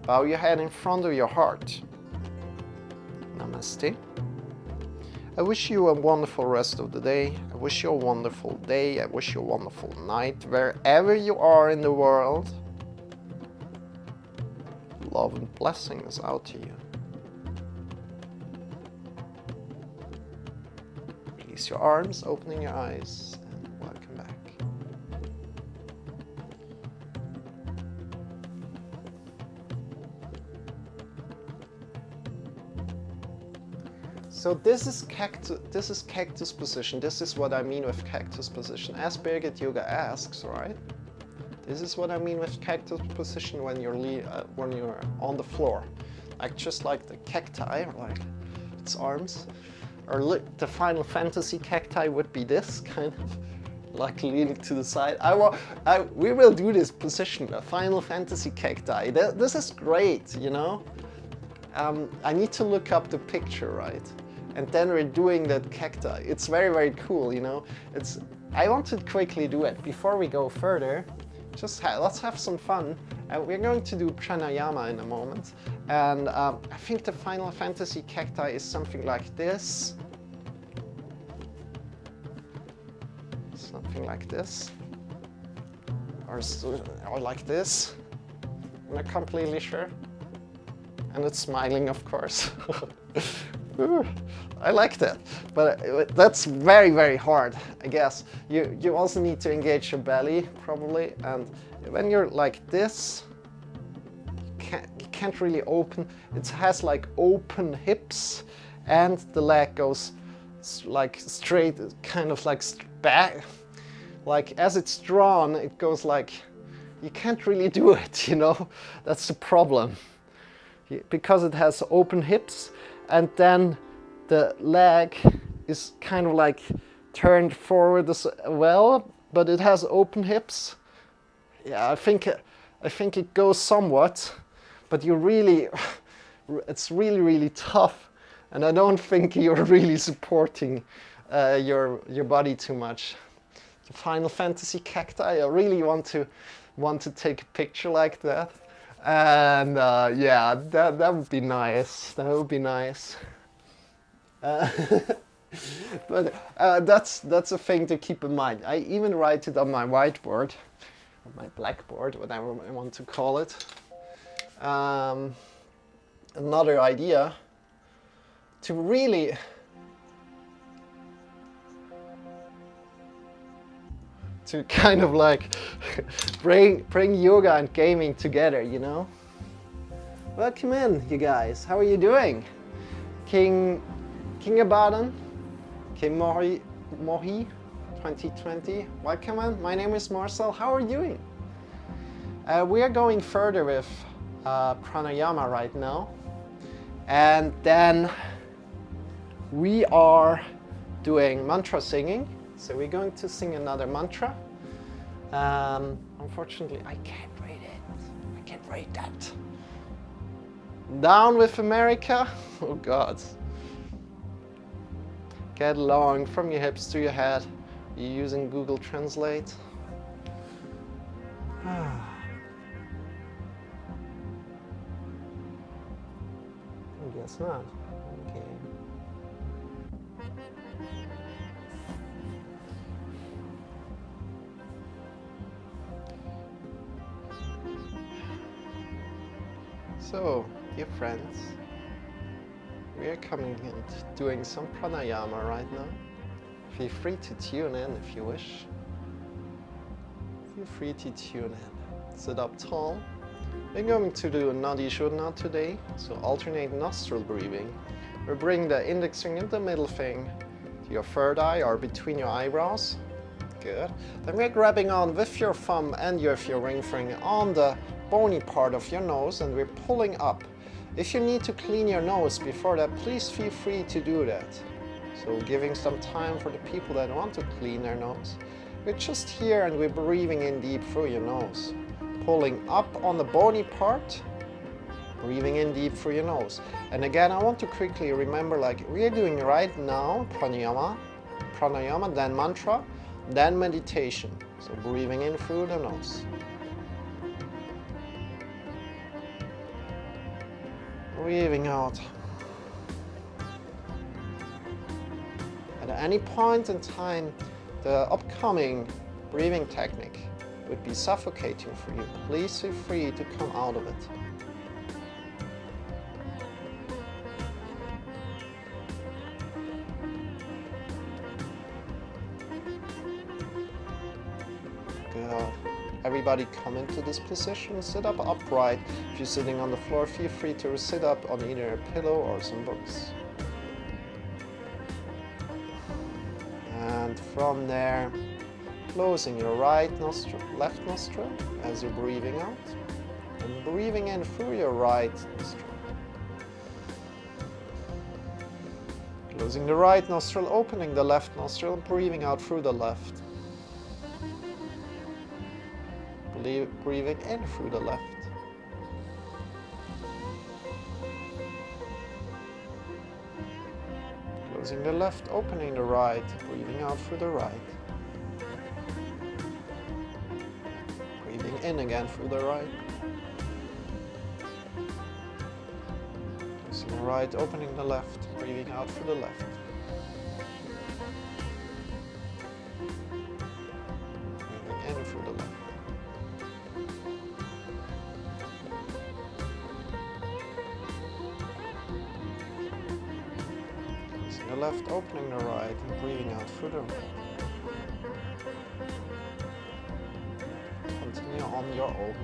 Bow your head in front of your heart. Namaste. I wish you a wonderful rest of the day. I wish you a wonderful day. I wish you a wonderful night, wherever you are in the world. Love and blessings out to you. Release your arms, opening your eyes. Welcome back. So this is cactus position. This is what I mean with cactus position. As Birgit Yoga asks, right? This is what I mean with cactus position when you're on the floor, like just like the cacti, like its arms, or the Final Fantasy cacti would be this kind of. Like leaning to the side. We will do this position, the Final Fantasy cacti. This is great, you know. I need to look up the picture, right? And then we're doing that cacti. It's very, very cool, you know. I want to quickly do it before we go further. Just let's have some fun. We're going to do pranayama in a moment. And I think the Final Fantasy cacti is something like this. Something like this, or like this. I'm not completely sure. And it's smiling, of course. I like that, but that's very, very hard, I guess. You also need to engage your belly, probably, and when you're like this, you can't really open. It has like open hips, and the leg goes like straight, kind of like back. Like as it's drawn, it goes like, you can't really do it, you know? That's the problem. Because it has open hips, and then the leg is kind of like turned forward as well, but it has open hips. Yeah, I think it goes somewhat, but it's really, really tough, and I don't think you're really supporting your body too much. The Final Fantasy cacti, I really want to take a picture like that, and yeah, that would be nice. That would be nice. But that's a thing to keep in mind. I even write it on my whiteboard, or my blackboard, whatever I want to call it. Another idea to really to kind of like bring yoga and gaming together, you know? Welcome in, you guys. How are you doing? King Abadan, King Mohi 2020. Welcome in. My name is Marcel. How are you doing? We are going further with pranayama right now. And then we are doing mantra singing. So we're going to sing another mantra. Unfortunately, I can't read it. I can't read that. Down with America. Oh God. Get long from your hips to your head. You're using Google Translate. I guess not. Okay. So, dear friends, we are coming and doing some pranayama right now. Feel free to tune in if you wish. Feel free to tune in. Sit up tall. We're going to do Nadi Shodhana today, so alternate nostril breathing. We'll bring the index finger and the middle finger to your third eye or between your eyebrows. Good. Then we're grabbing on with your thumb and your ring finger on the bony part of your nose, and we're pulling up. If you need to clean your nose before that, please feel free to do that. So giving some time for the people that want to clean their nose. We're just here and we're breathing in deep through your nose. Pulling up on the bony part, breathing in deep through your nose. And again, I want to quickly remember, like we're doing right now, pranayama, then mantra, then meditation. So breathing in through the nose. Breathing out. At any point in time, the upcoming breathing technique would be suffocating for you. Please feel free to come out of it. Good. Everybody come into this position, sit up upright. If you're sitting on the floor, feel free to sit up on either a pillow or some books. And from there, closing your right nostril, left nostril as you're breathing out, and breathing in through your right nostril. Closing the right nostril, opening the left nostril, breathing out through the left. Breathing in through the left. Closing the left, opening the right, breathing out through the right. Breathing in again through the right. Closing the right, opening the left, breathing out through the left. Breathing in through the left. The left, opening the right, and breathing out through the right. Continue on your own.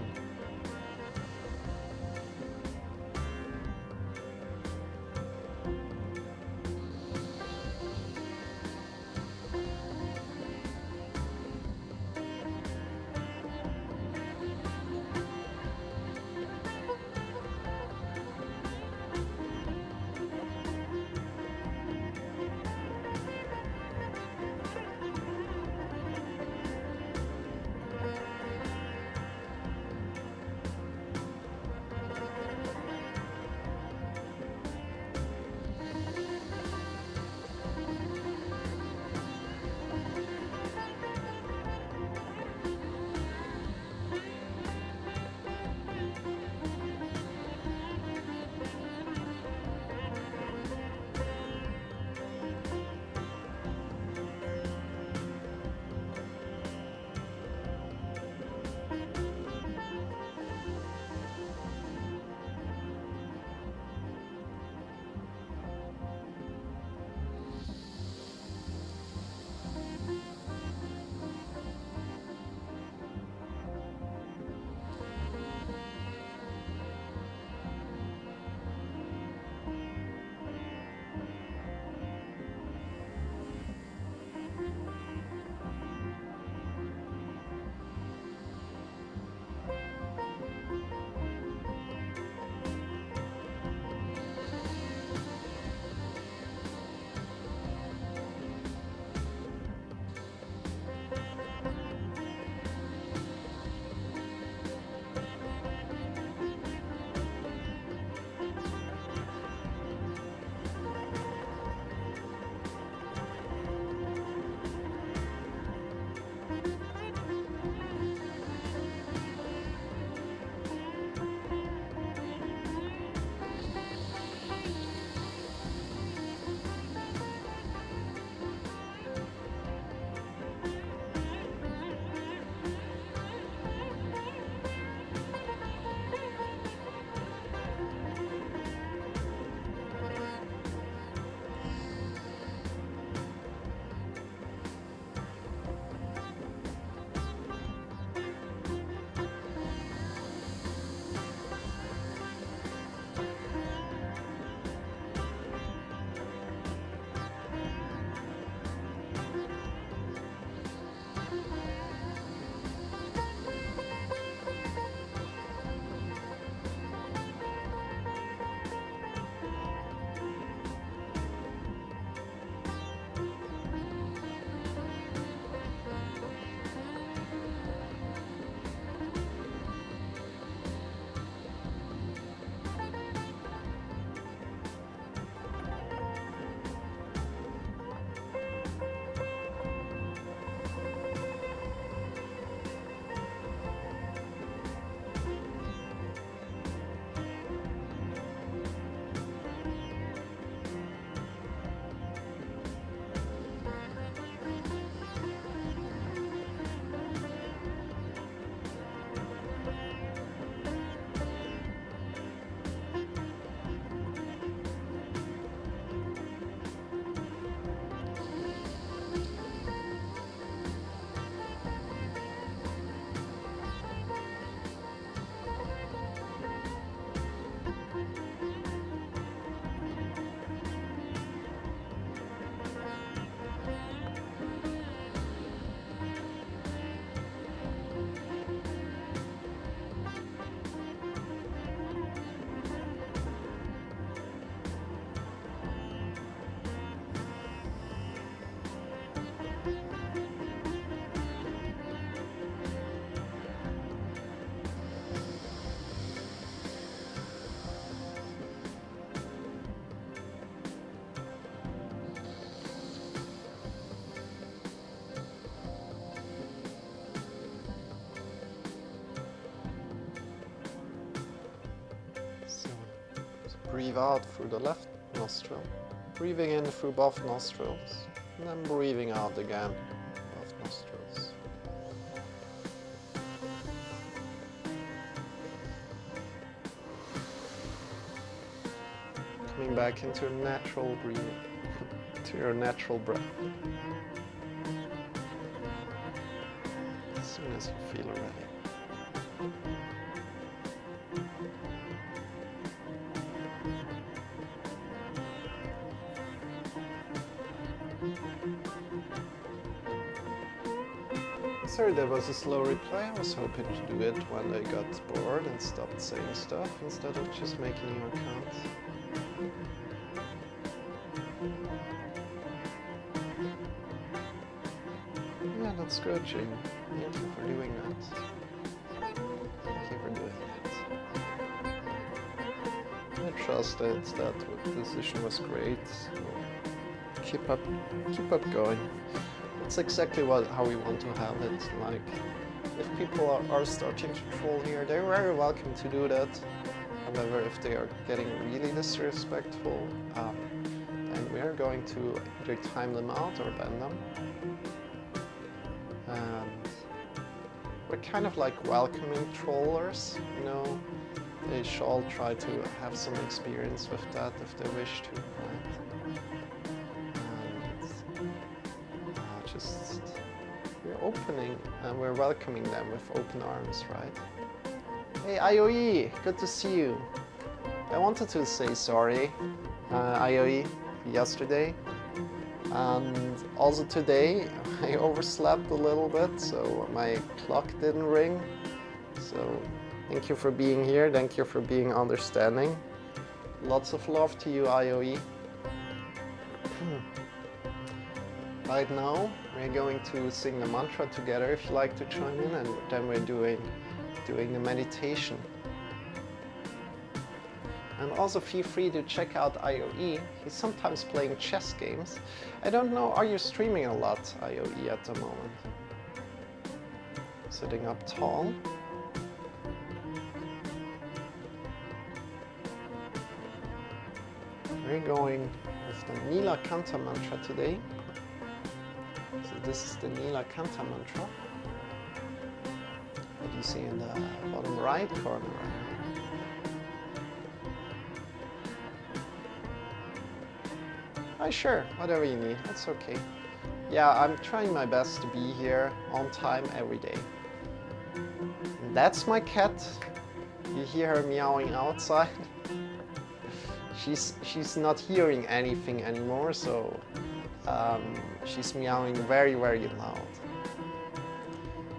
Breathe out through the left nostril, breathing in through both nostrils, and then breathing out again, both nostrils. Coming back into natural breathing, to your natural breath. As soon as you feel ready. Sorry, there was a slow replay. I was hoping to do it when they got bored and stopped saying stuff instead of just making new accounts. Yeah, that's good, Jim. Thank you for doing that. Thank you for doing that. I trusted that the decision was great. So keep up going. It's exactly how we want to have it. Like, if people are starting to troll here, they're very welcome to do that. However, if they are getting really disrespectful, then we are going to either time them out or ban them. And we're kind of like welcoming trollers, you know. They should all try to have some experience with that if they wish to, right? We're opening and we're welcoming them with open arms, right? Hey IOE, good to see you. I wanted to say sorry, IOE, yesterday, and also today I overslept a little bit, so my clock didn't ring. So thank you for being here, thank you for being understanding. Lots of love to you, IOE. Right now, we're going to sing the mantra together if you like to join in, and then we're doing the meditation. And also feel free to check out IOE. He's sometimes playing chess games. I don't know, are you streaming a lot, IOE, at the moment? Sitting up tall. We're going with the Nilakanta mantra today. So this is the Nilakanta mantra that you see in the bottom right corner. Sure, whatever you need, that's okay. Yeah, I'm trying my best to be here on time every day. And that's my cat. You hear her meowing outside. She's not hearing anything anymore, so she's meowing very, very loud.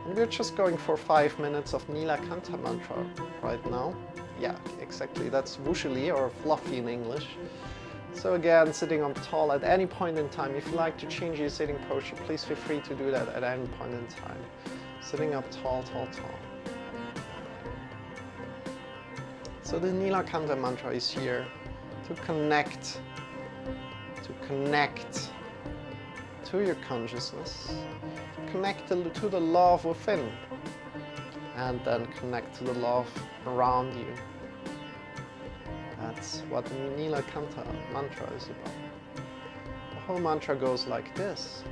And we're just going for 5 minutes of Nilakanta mantra right now. Yeah, exactly, that's wushili or fluffy in English. So again, sitting up tall at any point in time. If you like to change your sitting posture, please feel free to do that at any point in time. Sitting up tall, tall, tall. So the Nilakanta mantra is here to connect to your consciousness, connect to the love within, and then connect to the love around you. That's what the Nilakanta mantra is about. The whole mantra goes like this.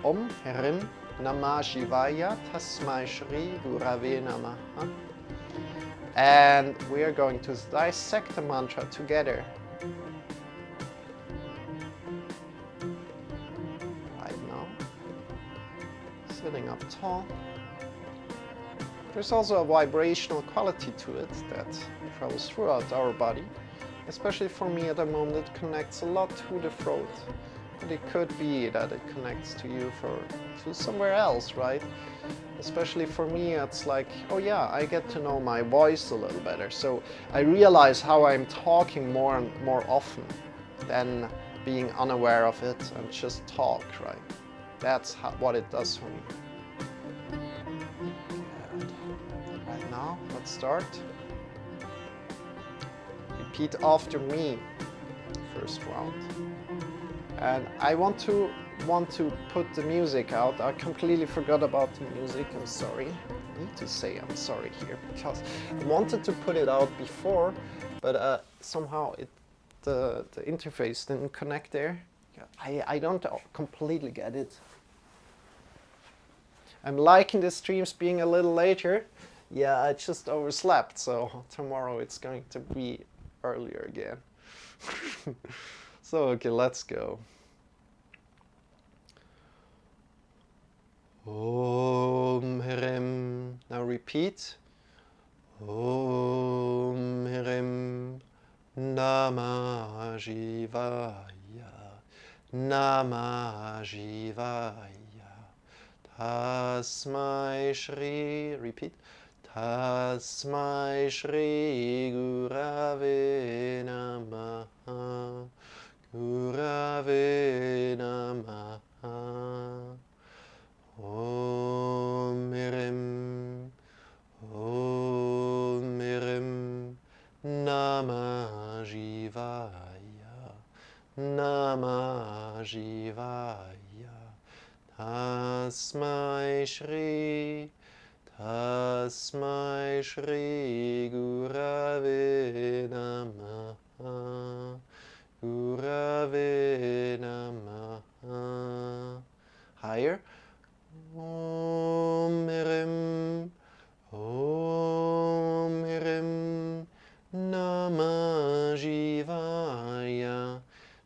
Om Hrim Namah Shivaya Tasmai Shri Gurave Namaha. And we are going to dissect the mantra together. Right now. Sitting up tall. There's also a vibrational quality to it that travels throughout our body. Especially for me at the moment, it connects a lot to the throat. But it could be that it connects to you to somewhere else, right? Especially for me, it's like, oh yeah, I get to know my voice a little better. So I realize how I'm talking more and more often than being unaware of it and just talk, right? That's what it does for me. Right now, let's start. Repeat after me, first round. And I want to put the music out. I completely forgot about the music, I'm sorry. I need to say I'm sorry here because I wanted to put it out before, but somehow the interface didn't connect there. I don't completely get it. I'm liking the streams being a little later. Yeah, I just overslept, so tomorrow it's going to be earlier again. So, okay, let's go. Om Hrim. Now repeat. Om Hrim Namah Shivaya. Namah Shivaya. Tasmai Shri. Repeat. Tasmai Shri Gurave Namaha. Gurave Namaha. Om Hrim. Om Hrim Namah Shivaya. Namah Shivaya. Tasmai Shri. Tasmai Shri Gurave Namaha. Gurave Namaha. Higher. Om Hrim. Om Hrim Namah Shivaya.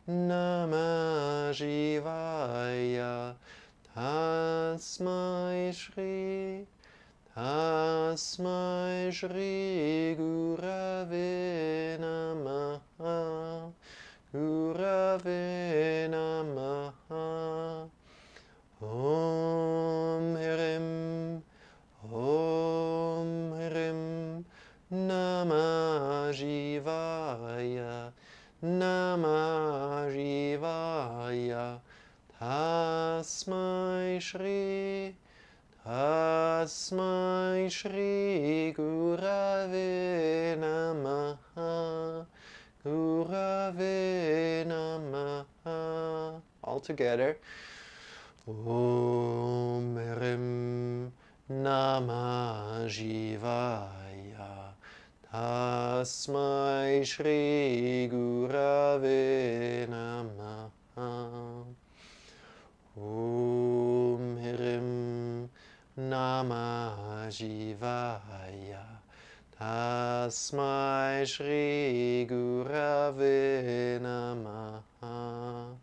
Namah Shivaya. Tasmai Shri. Tasmai Shri Gurave Namaha. Gurave Namaha. Om Hrim. Om Hrim Namah Shivaya. Namah Shivaya. Tasmai Shri. Tasmai Shri Gurave Namaha. Gurave Namaha. All together. Om Hrim Namah Shivaya. Tasmai Shri Gurave Namaha. Om Hrim Namah Shivaya. Tasmai Shri Gurave Namaha.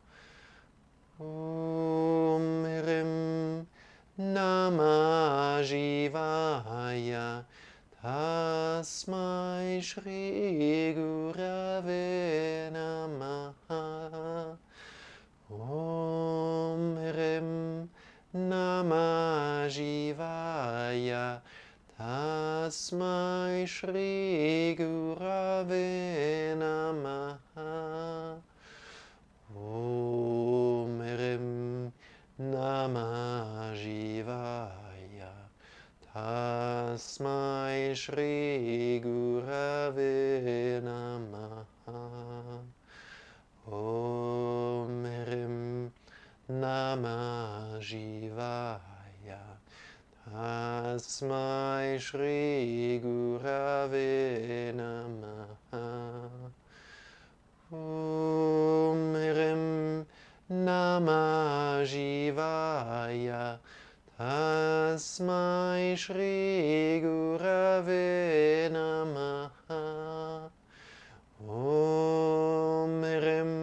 Om Hrim Namah Shivaya. Tasmai Shri Gurave Namaha. Om Hrim Namah Shivaya. Tasmai Shri Gurave Namaha. Om Hrim Namah Shivaya. Tasmai Shri Gurave Namaha. Om Hrim Namah Shivaya. Tasmai Shri Gurave Namaha. Om Hrim Namah Shivaya. Tasmai Shri Gurave Namaha. Om Hrim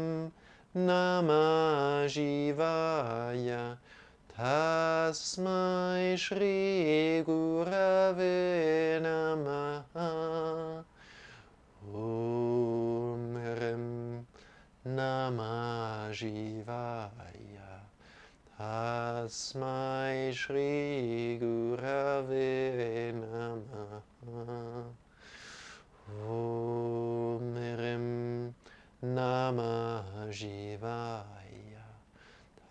Namah Shivaya. Tasmai Shri Gurave Namaha. Om Hrim Namah Shivaya. Tasmai Shri Gurave Namaha. Om Hrim Namah Shivaya.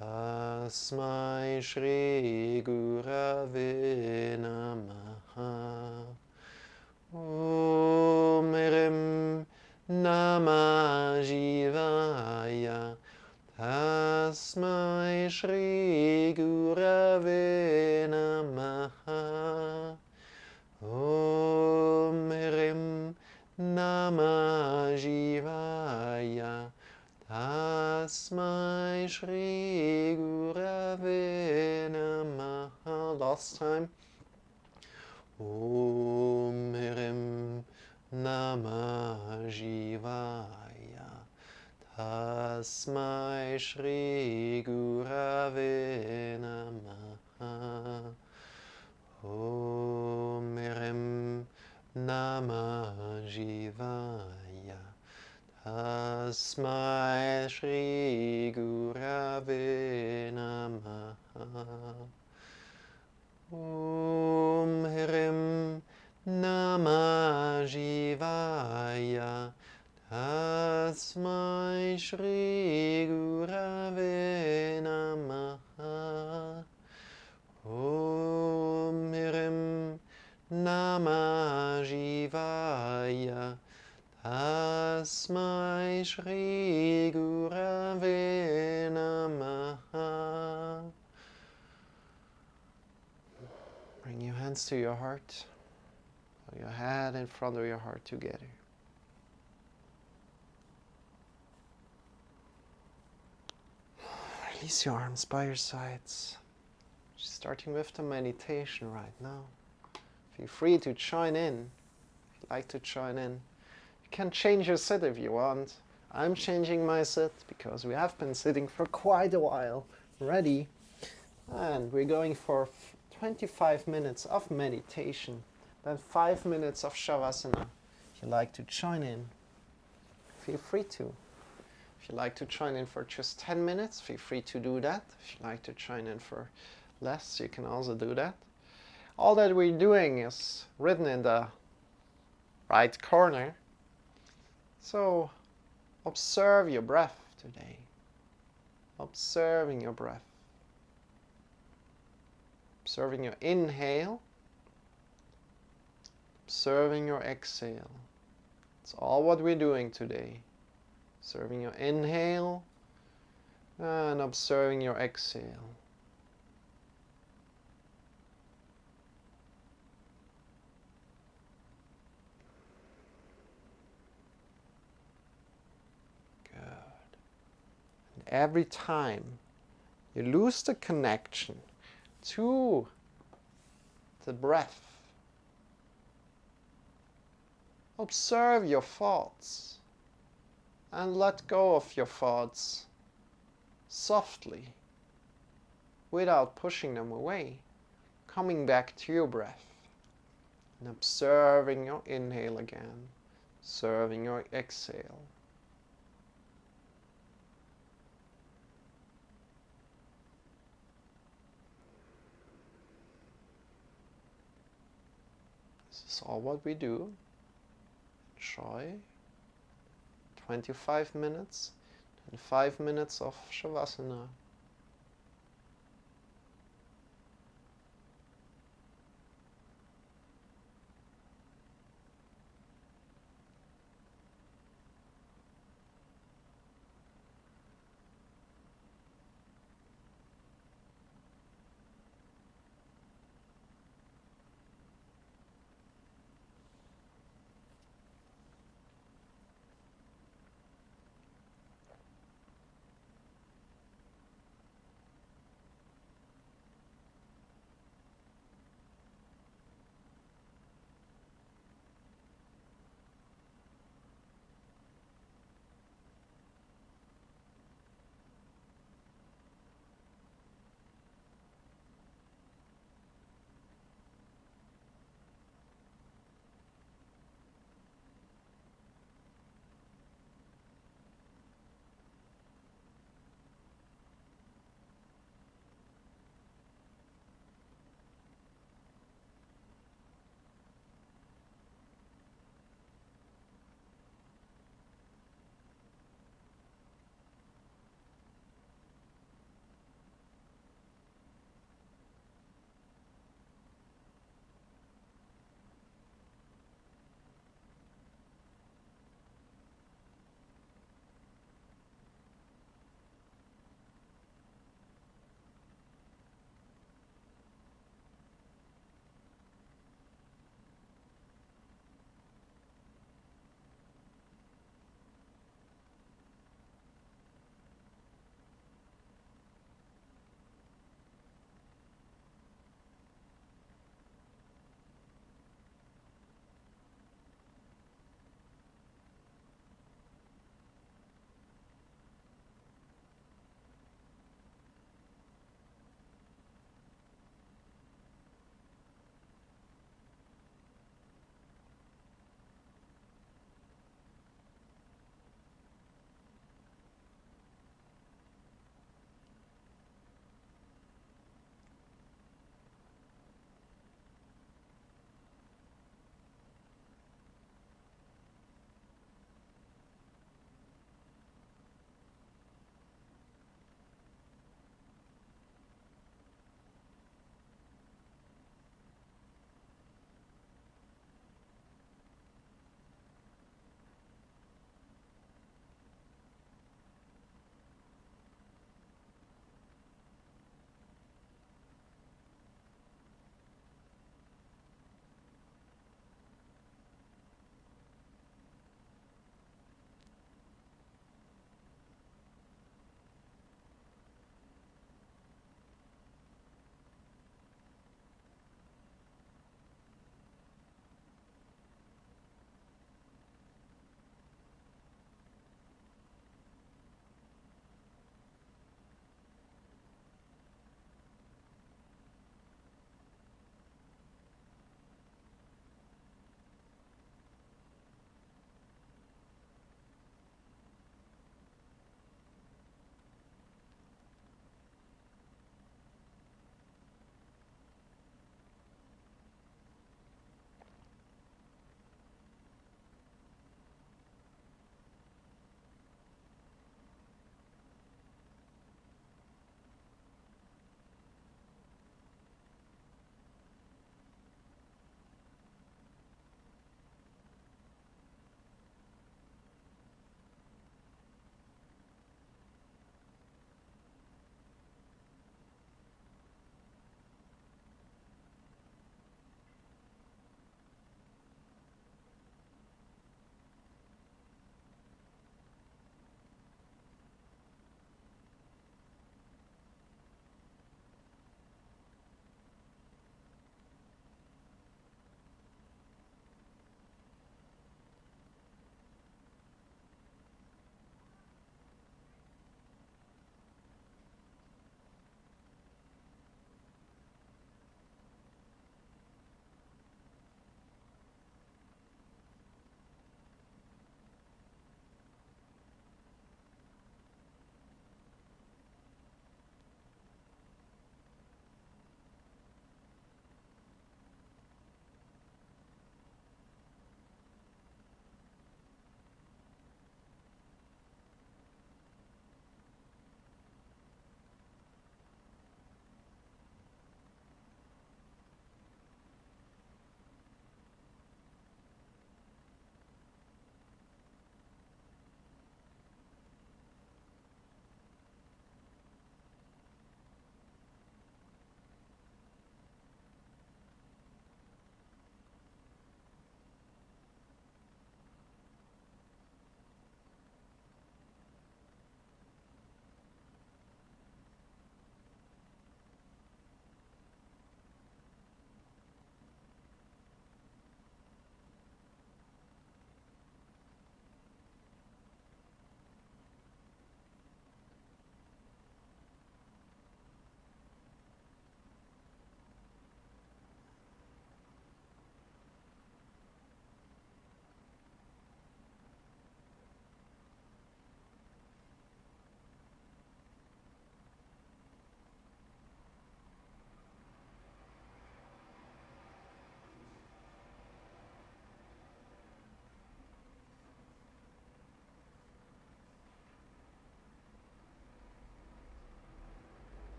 Tasmai Shri Gurave Namaha. Om Hrim Namah Shivaya. Tasmai Shri Gurave Namaha. Om Hrim Namah Shivaya. Tasmai Shri Gurave Namaha. Last time. Om Hrim Namah Shivaya. Tasmai Shri Gurave Namaha. Om Hrim Namah Shivaya. Tasmai Shri Gurave Namaha. Om Hrim Namah Shivaya. Tasmai Shri Gurave Namaha. Om Hrim Namah Shivaya. Tasmai Shri Gurave Namaha. Bring your hands to your heart. Put your head in front of your heart together. Release your arms by your sides. Starting with the meditation right now. Feel free to join in. If you'd like to join in. You can change your sit if you want. I'm changing my sit because we have been sitting for quite a while already. And we're going for 25 minutes of meditation. Then 5 minutes of Shavasana. If you'd like to join in, feel free to. If you'd like to join in for just 10 minutes, feel free to do that. If you'd like to join in for less, you can also do that. All that we're doing is written in the right corner. So observe your breath today. Observing your breath. Observing your inhale. Observing your exhale. It's all what we're doing today. Observing your inhale and observing your exhale. every time you lose the connection to the breath, observe your thoughts and let go of your thoughts softly, without pushing them away, coming back to your breath and observing your inhale again, observing your exhale. This is all what we do. Enjoy 25 minutes and 5 minutes of Shavasana.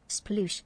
Sploosh.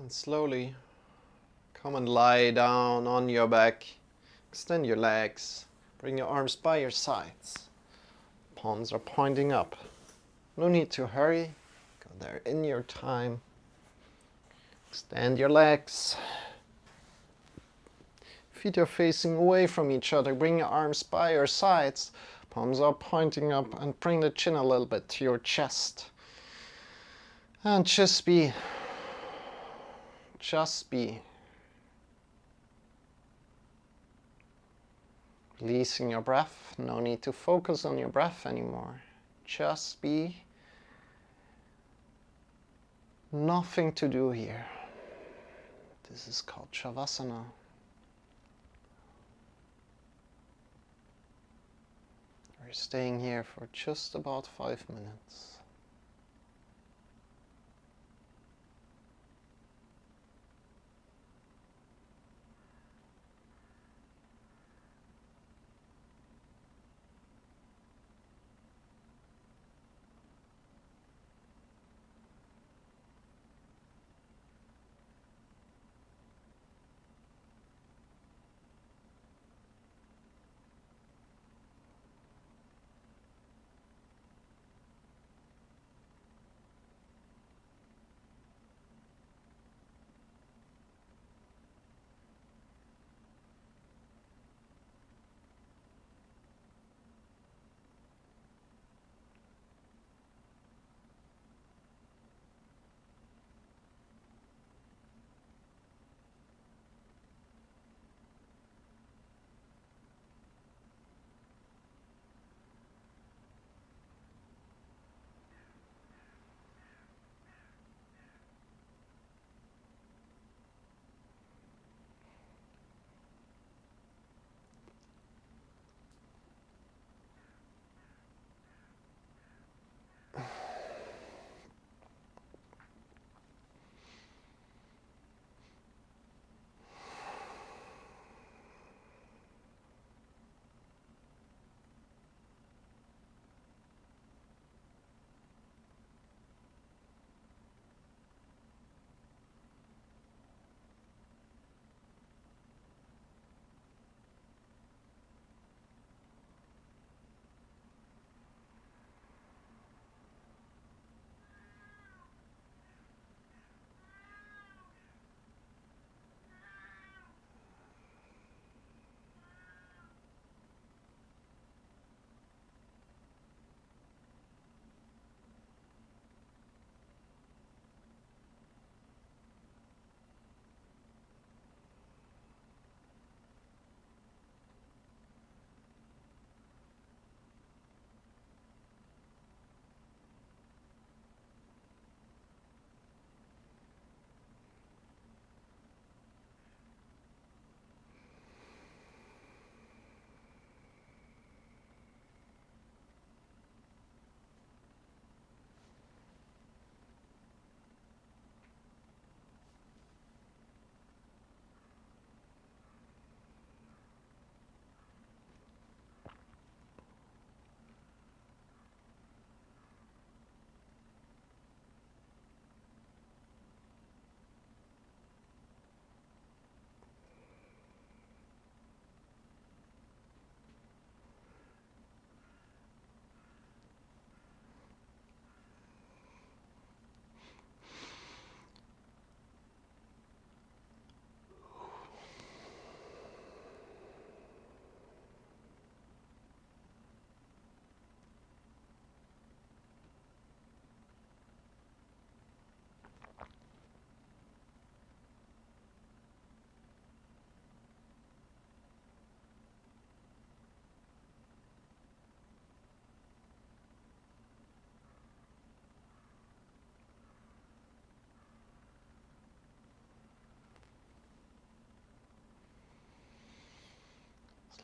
And slowly come and lie down on your back. Extend your legs. Bring your arms by your sides. Palms are pointing up. No need to hurry. Go there in your time. Extend your legs. Feet are facing away from each other. Bring your arms by your sides. Palms are pointing up, and bring the chin a little bit to your chest. And just be. Just be. Releasing your breath. No need to focus on your breath anymore. Just be. Nothing to do here. This is called Shavasana. We're staying here for just about 5 minutes.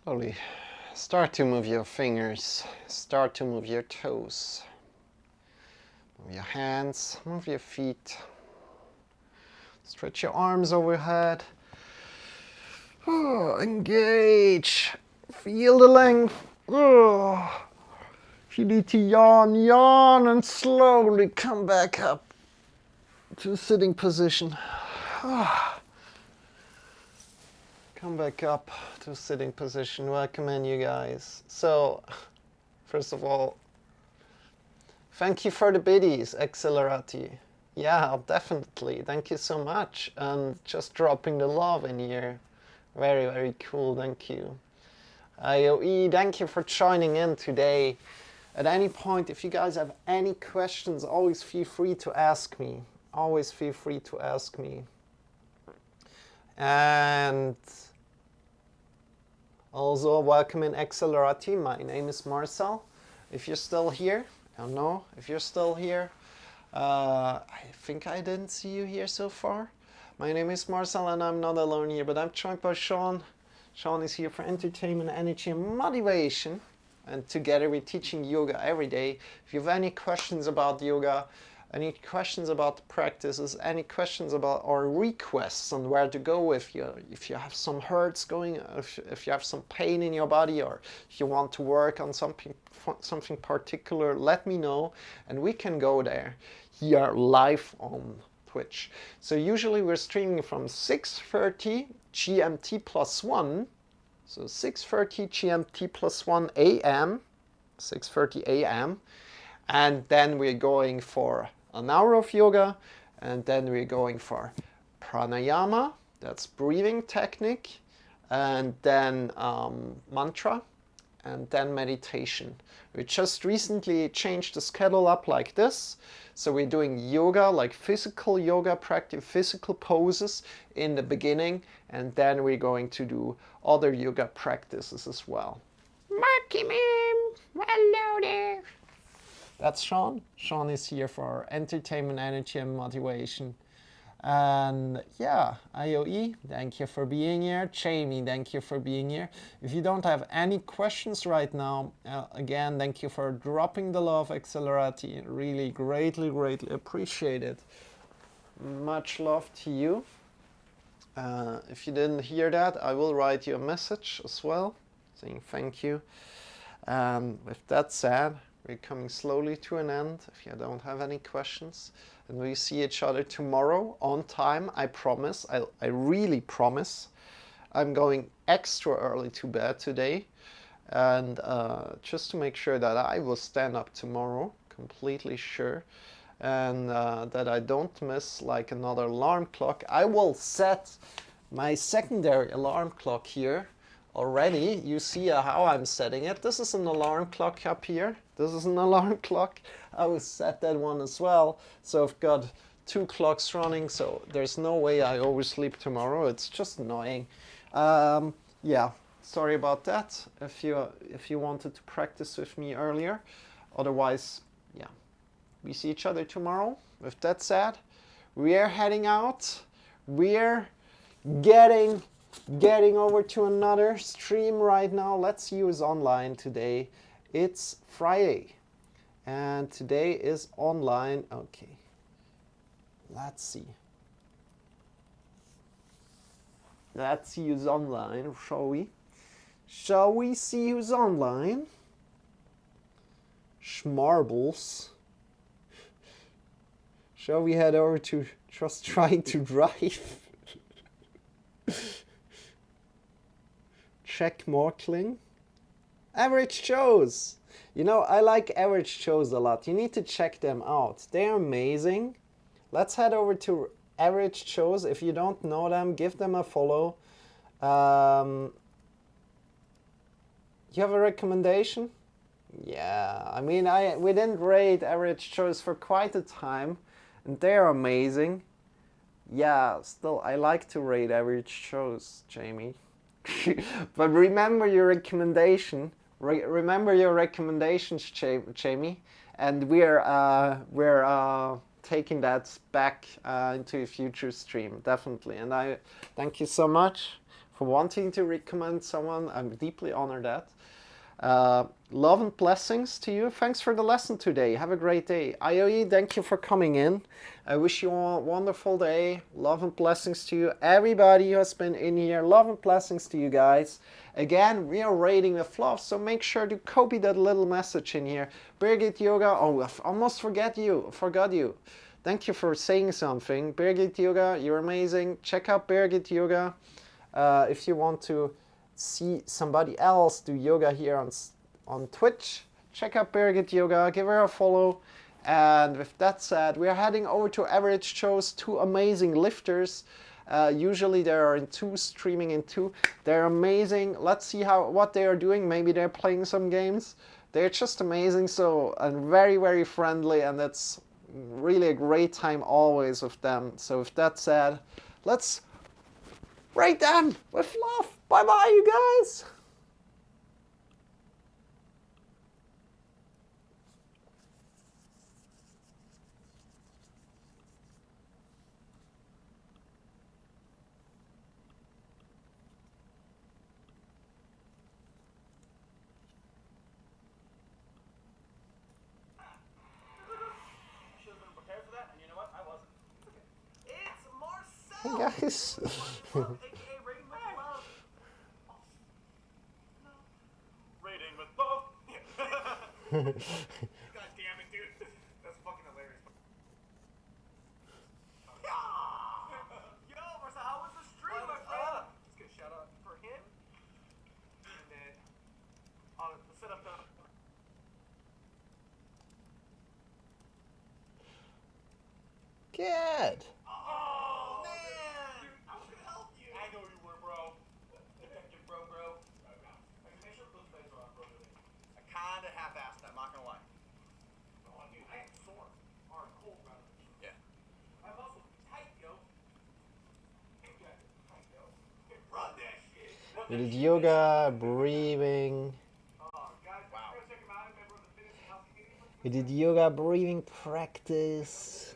Slowly start to move your fingers, start to move your toes, move your hands, move your feet, stretch your arms overhead, engage, feel the length, if you need to yawn, yawn, and slowly come back up to sitting position. Come back up to sitting position. Welcome in, you guys. So, first of all, thank you for the biddies, Accelerati. Yeah, definitely. Thank you so much. And just dropping the love in here. Very, very cool. Thank you. IOE, thank you for joining in today. At any point, if you guys have any questions, always feel free to ask me. Always feel free to ask me. And also, welcome in Accelerati. My name is Marcel. If you're still here, I don't know if you're still here. I think I didn't see you here so far. My name is Marcel and I'm not alone here, but I'm joined by Sean. Sean is here for entertainment, energy and motivation. And together we're teaching yoga every day. If you have any questions about yoga, any questions about the practices, any questions about or requests on where to go if you have some hurts going, if you have some pain in your body, or if you want to work on something particular, let me know and we can go there here live on Twitch. So usually we're streaming from 6:30 GMT plus 1. So 6:30 GMT plus 1 a.m. 6:30 a.m. And then we're going for an hour of yoga, and then we're going for pranayama, that's breathing technique, and then mantra, and then meditation. We just recently changed the schedule up like this. So we're doing yoga, like physical yoga practice, physical poses in the beginning, and then we're going to do other yoga practices as well. Marky Mim, hello there. That's Sean. Sean is here for entertainment, energy and motivation. And yeah, IOE, thank you for being here. Jamie, thank you for being here. If you don't have any questions right now, again, thank you for dropping the love, Accelerati. Really greatly, greatly appreciate it. Much love to you. If you didn't hear that, I will write you a message as well, saying thank you. With that said, we're coming slowly to an end. If you don't have any questions, and we see each other tomorrow on time, I promise. I really promise. I'm going extra early to bed today, and just to make sure that I will stand up tomorrow, completely sure, and that I don't miss like another alarm clock. I will set my secondary alarm clock here already. You see how I'm setting it. This is an alarm clock up here. This is an alarm clock. I will set that one as well. So I've got 2 clocks running, so there's no way I oversleep tomorrow. It's just annoying. Yeah, sorry about that if you wanted to practice with me earlier. Otherwise, yeah, we see each other tomorrow. With that said, we are heading out. We're getting over to another stream right now. Let's use online today. It's Friday and today is online. Okay, let's see. Let's use online, shall we? Shall we see who's online? Schmarbles. Shall we head over to just trying to drive? Check Morkling. Average Joes. You know, I like Average Joes a lot. You need to check them out. They're amazing. Let's head over to Average Joes. If you don't know them, give them a follow. You have a recommendation? Yeah, I mean, we didn't rate Average Joes for quite a time, and they're amazing. Yeah, still, I like to rate Average Joes, Jamie. But remember your recommendation. Remember your recommendations, Jamie. And we're taking that back into a future stream, definitely. And I thank you so much for wanting to recommend someone. I'm deeply honored that. Love and blessings to you. Thanks for the lesson today. Have a great day. IOE, thank you for coming in. I wish you a wonderful day. Love and blessings to you. Everybody who has been in here, love and blessings to you guys. Again, we are rating with love, so make sure to copy that little message in here. Birgit Yoga, oh, I almost forgot you. Thank you for saying something. Birgit Yoga, you're amazing. Check out Birgit Yoga. If you want to see somebody else do yoga here on Twitch, check out Birgit Yoga, give her a follow. And with that said, we are heading over to Average Shows, 2 amazing lifters. Usually they are in 2, streaming in 2. They're amazing. Let's see what they are doing. Maybe they're playing some games. They're just amazing, so, and very, very friendly, and it's really a great time always with them. So with that said, let's rate them with love. Bye bye, you guys. Hey guys. Rating with love. God damn it, dude. That's fucking hilarious. Yo, Marcel, how was the stream, my friend? Just get a shout out for him. And then I'll set up the... Good. Oh, man! Dude, I was gonna help you. I know you were, bro. Detective bro. Make sure those legs are on, bro. I kinda half-assed that, I'm not gonna lie. Oh, dude, I am sore. Hard, cold, brother. Yeah. My muscles be tight, yo. Tight, yo. Run that shit. We did yoga, breathing. Oh, guys, wow. Go check him out. Remember the fitness and housekeeping? We did yoga, breathing practice.